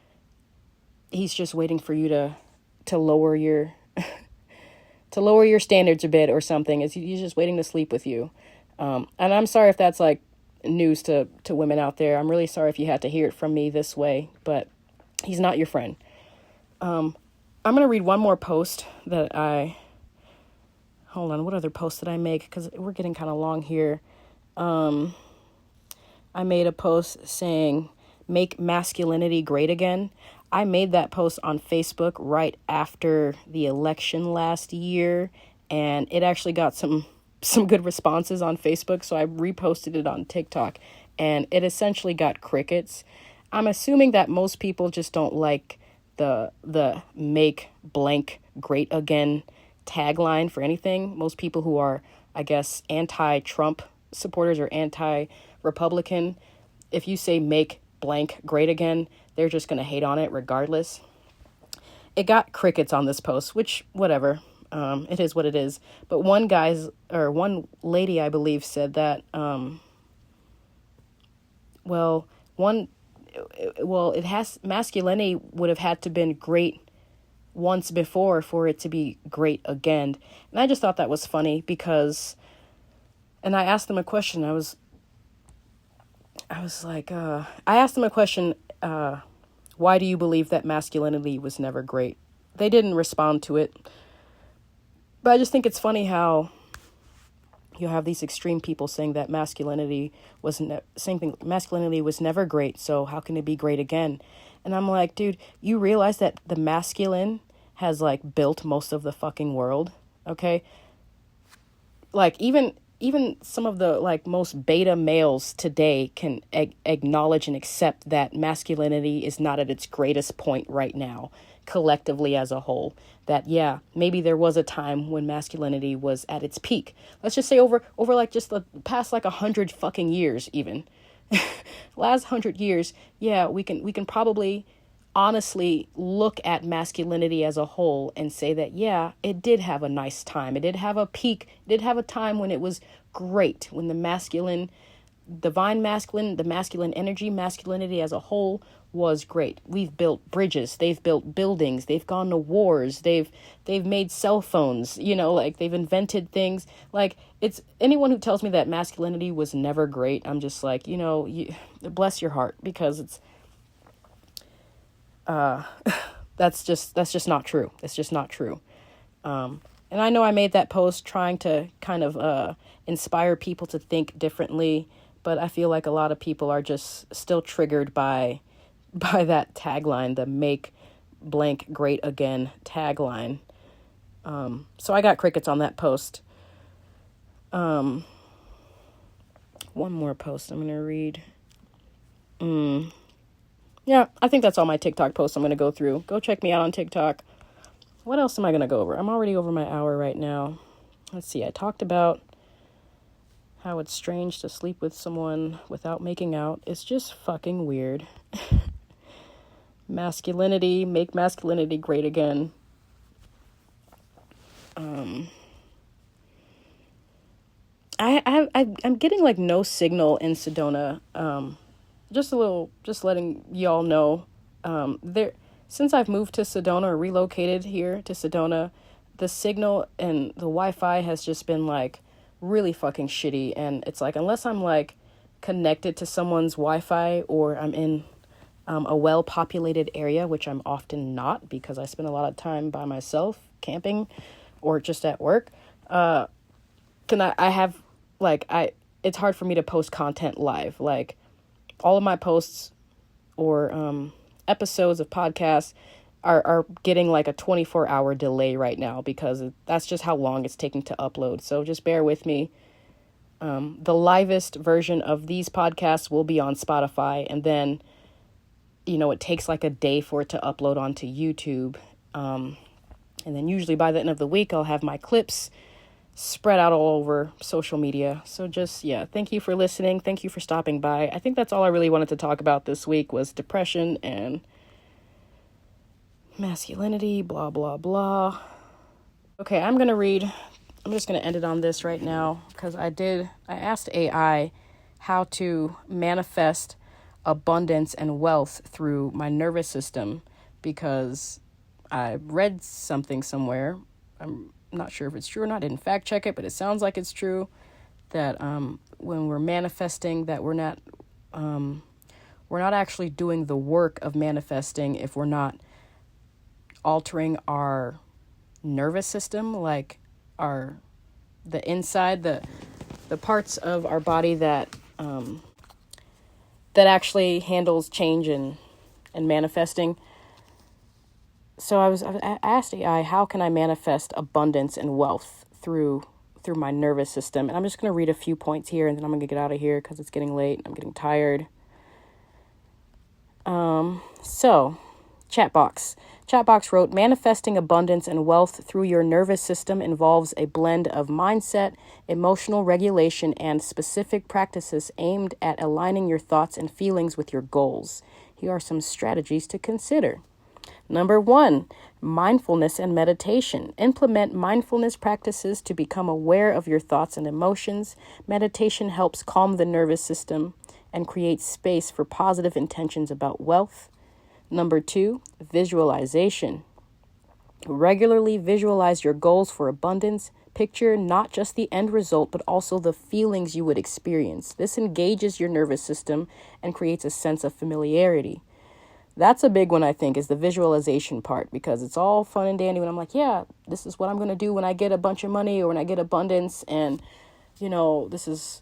waiting for you to lower your standards a bit or something. He's just waiting to sleep with you. And I'm sorry if that's like news to women out there. I'm really sorry if you had to hear it from me this way, but he's not your friend. I'm going to read one more post that hold on, what other post did I make? Because we're getting kind of long here. I made a post saying, make masculinity great again. I made that post on Facebook right after the election last year, and it actually got some good responses on Facebook, so I reposted it on TikTok, and it essentially got crickets. I'm assuming that most people just don't like the make blank great again tagline for anything. Most people who are, I guess, anti-Trump supporters or anti-Republican, if you say make blank great again, they're just going to hate on it regardless. It got crickets on this post, which, whatever, it is what it is. But one lady, I believe, said that, masculinity would have had to been great once before for it to be great again. And I just thought that was funny because, and I asked them a question. I was like, I asked them a question, why do you believe that masculinity was never great? They didn't respond to it. But I just think it's funny how you have these extreme people saying that masculinity was never great, so how can it be great again? And I'm like, dude, you realize that the masculine has like built most of the fucking world, okay? Like even some of the like most beta males today can acknowledge and accept that masculinity is not at its greatest point right now, collectively as a whole. That, yeah, maybe there was a time when masculinity was at its peak. Let's just say over like just the past like 100 fucking years even. Last 100 years, yeah, we can probably honestly look at masculinity as a whole and say that, yeah, it did have a nice time. It did have a peak. It did have a time when it was great, when the masculine, divine masculine, the masculine energy, masculinity as a whole was great. We've built bridges, they've built buildings, they've gone to wars, they've made cell phones, like they've invented things. Like, it's anyone who tells me that masculinity was never great, I'm just like, bless your heart, because it's that's just not true. It's just not true. And I know I made that post trying to kind of inspire people to think differently, but I feel like a lot of people are just still triggered by that tagline, the make blank great again tagline. So I got crickets on that post. One more post I'm going to read. Yeah, I think that's all my TikTok posts I'm going to go through. Go check me out on TikTok. What else am I going to go over? I'm already over my hour right now. Let's see. I talked about how it's strange to sleep with someone without making out. It's just fucking weird. Masculinity, make masculinity great again. I'm getting like no signal in Sedona. Just letting y'all know. Since I've moved to Sedona or relocated here to Sedona, the signal and the Wi-Fi has just been like really fucking shitty. And it's like, unless I'm like connected to someone's Wi-Fi or I'm in a well-populated area, which I'm often not because I spend a lot of time by myself camping or just at work, it's hard for me to post content live. Like, all of my posts or episodes of podcasts are getting like a 24-hour delay right now because that's just how long it's taking to upload. So just bear with me. The livest version of these podcasts will be on Spotify, and then it takes like a day for it to upload onto YouTube. And then usually by the end of the week, I'll have my clips spread out all over social media. So just, yeah, thank you for listening. Thank you for stopping by. I think that's all I really wanted to talk about this week was depression and masculinity, blah, blah, blah. Okay, I'm just going to end it on this right now because I asked AI how to manifest abundance and wealth through my nervous system because I read something somewhere. I'm not sure if it's true or not. I didn't fact check it, but it sounds like it's true that when we're manifesting, that we're not actually doing the work of manifesting if we're not altering our nervous system, like the inside, the parts of our body that actually handles change and manifesting. So I asked AI, how can I manifest abundance and wealth through my nervous system? And I'm just going to read a few points here, and then I'm going to get out of here because it's getting late. I'm getting tired. So, Chatbox wrote, manifesting abundance and wealth through your nervous system involves a blend of mindset, emotional regulation, and specific practices aimed at aligning your thoughts and feelings with your goals. Here are some strategies to consider. Number 1, mindfulness and meditation. Implement mindfulness practices to become aware of your thoughts and emotions. Meditation helps calm the nervous system and create space for positive intentions about wealth. Number 2, visualization. Regularly visualize your goals for abundance. Picture not just the end result, but also the feelings you would experience. This engages your nervous system and creates a sense of familiarity. That's a big one, I think, is the visualization part, because it's all fun and dandy when I'm like, yeah, this is what I'm going to do when I get a bunch of money or when I get abundance. And, this is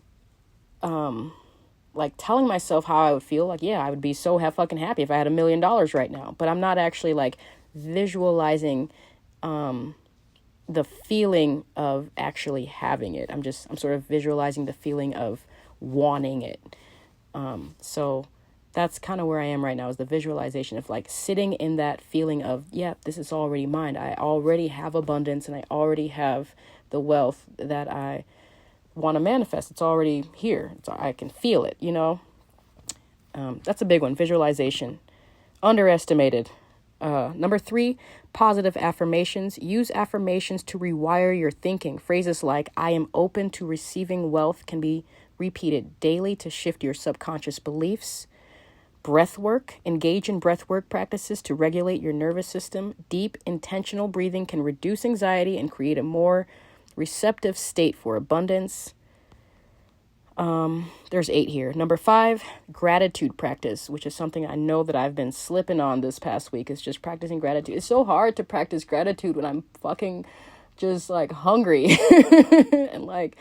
like telling myself how I would feel. Like, yeah, I would be so fucking happy if I had $1 million right now. But I'm not actually like visualizing the feeling of actually having it. I'm sort of visualizing the feeling of wanting it. So that's kind of where I am right now, is the visualization of like sitting in that feeling of, yeah, this is already mine. I already have abundance and I already have the wealth that I want to manifest. It's already here. I can feel it, That's a big one, visualization. Underestimated. Number 3, positive affirmations. Use affirmations to rewire your thinking. Phrases like, I am open to receiving wealth can be repeated daily to shift your subconscious beliefs. Breath work. Engage in breath work practices to regulate your nervous system. Deep, intentional breathing can reduce anxiety and create a more receptive state for abundance. There's 8 here. Number 5, gratitude practice, which is something I know that I've been slipping on this past week, is just practicing gratitude. It's so hard to practice gratitude when I'm fucking just like hungry and like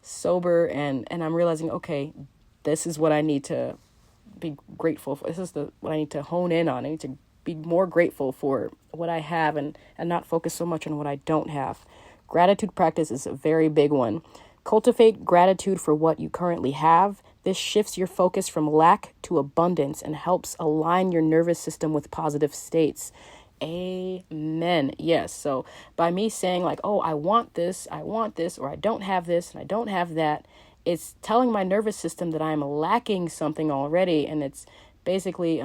sober, and I'm realizing, okay, this is what I need to be grateful for. This is what I need to hone in on. I need to be more grateful for what I have and not focus so much on what I don't have. Gratitude practice is a very big one. Cultivate gratitude for what you currently have. This shifts your focus from lack to abundance and helps align your nervous system with positive states. Amen. Yes. So by me saying like, oh, I want this, or I don't have this, and I don't have that, it's telling my nervous system that I'm lacking something already. And it's basically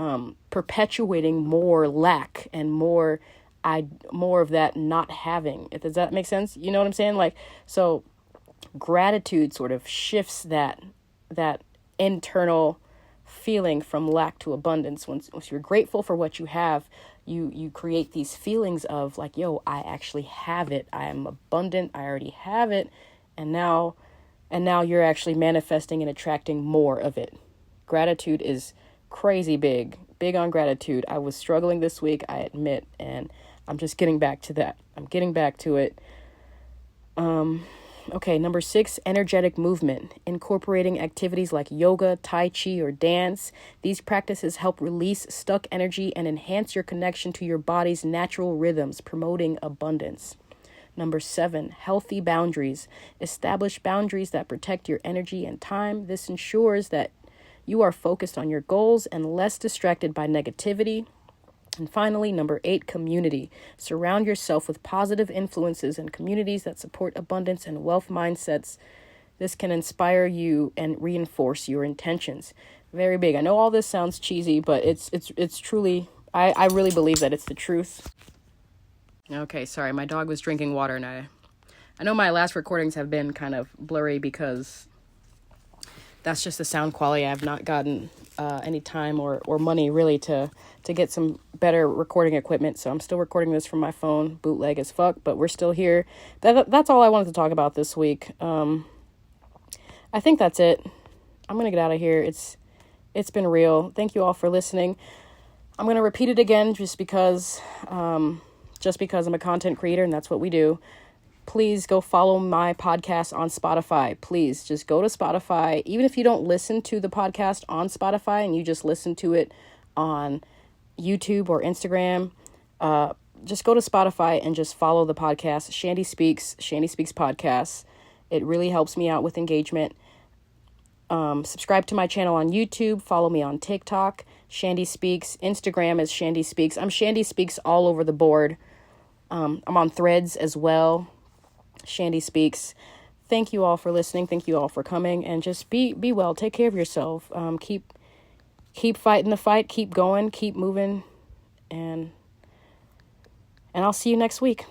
perpetuating more lack and more of that not having. Does that make sense? You know what I'm saying? Like, so gratitude sort of shifts that internal feeling from lack to abundance. Once you're grateful for what you have, you create these feelings of like, yo, I actually have it. I am abundant. I already have it. And now you're actually manifesting and attracting more of it. Gratitude is crazy big on gratitude. I was struggling this week, I admit, and I'm just getting back to that. I'm getting back to it. Okay, number 6, energetic movement. Incorporating activities like yoga, tai chi, or dance. These practices help release stuck energy and enhance your connection to your body's natural rhythms, promoting abundance. Number 7, healthy boundaries. Establish boundaries that protect your energy and time. This ensures that you are focused on your goals and less distracted by negativity. And finally, number 8, community. Surround yourself with positive influences and communities that support abundance and wealth mindsets. This can inspire you and reinforce your intentions. Very big. I know all this sounds cheesy, but it's truly, I really believe that it's the truth. Okay, sorry, my dog was drinking water, and I know my last recordings have been kind of blurry because that's just the sound quality. I've not gotten any time or money really to get some better recording equipment, so I'm still recording this from my phone, bootleg as fuck, but we're still here. That's all I wanted to talk about this week. I think that's it. I'm gonna get out of here. It's been real. Thank you all for listening. I'm gonna repeat it again just because I'm a content creator and that's what we do. Please go follow my podcast on Spotify. Please just go to Spotify. Even if you don't listen to the podcast on Spotify and you just listen to it on YouTube or Instagram, just go to Spotify and just follow the podcast, Chandie Speaks Podcast. It really helps me out with engagement. Subscribe to my channel on YouTube. Follow me on TikTok, Chandie Speaks. Instagram is Chandie Speaks. I'm Chandie Speaks all over the board. I'm on Threads as well. Chandie Speaks. Thank you all for listening. Thank you all for coming, and just be well. Take care of yourself. Keep fighting the fight. Keep going. Keep moving, and I'll see you next week.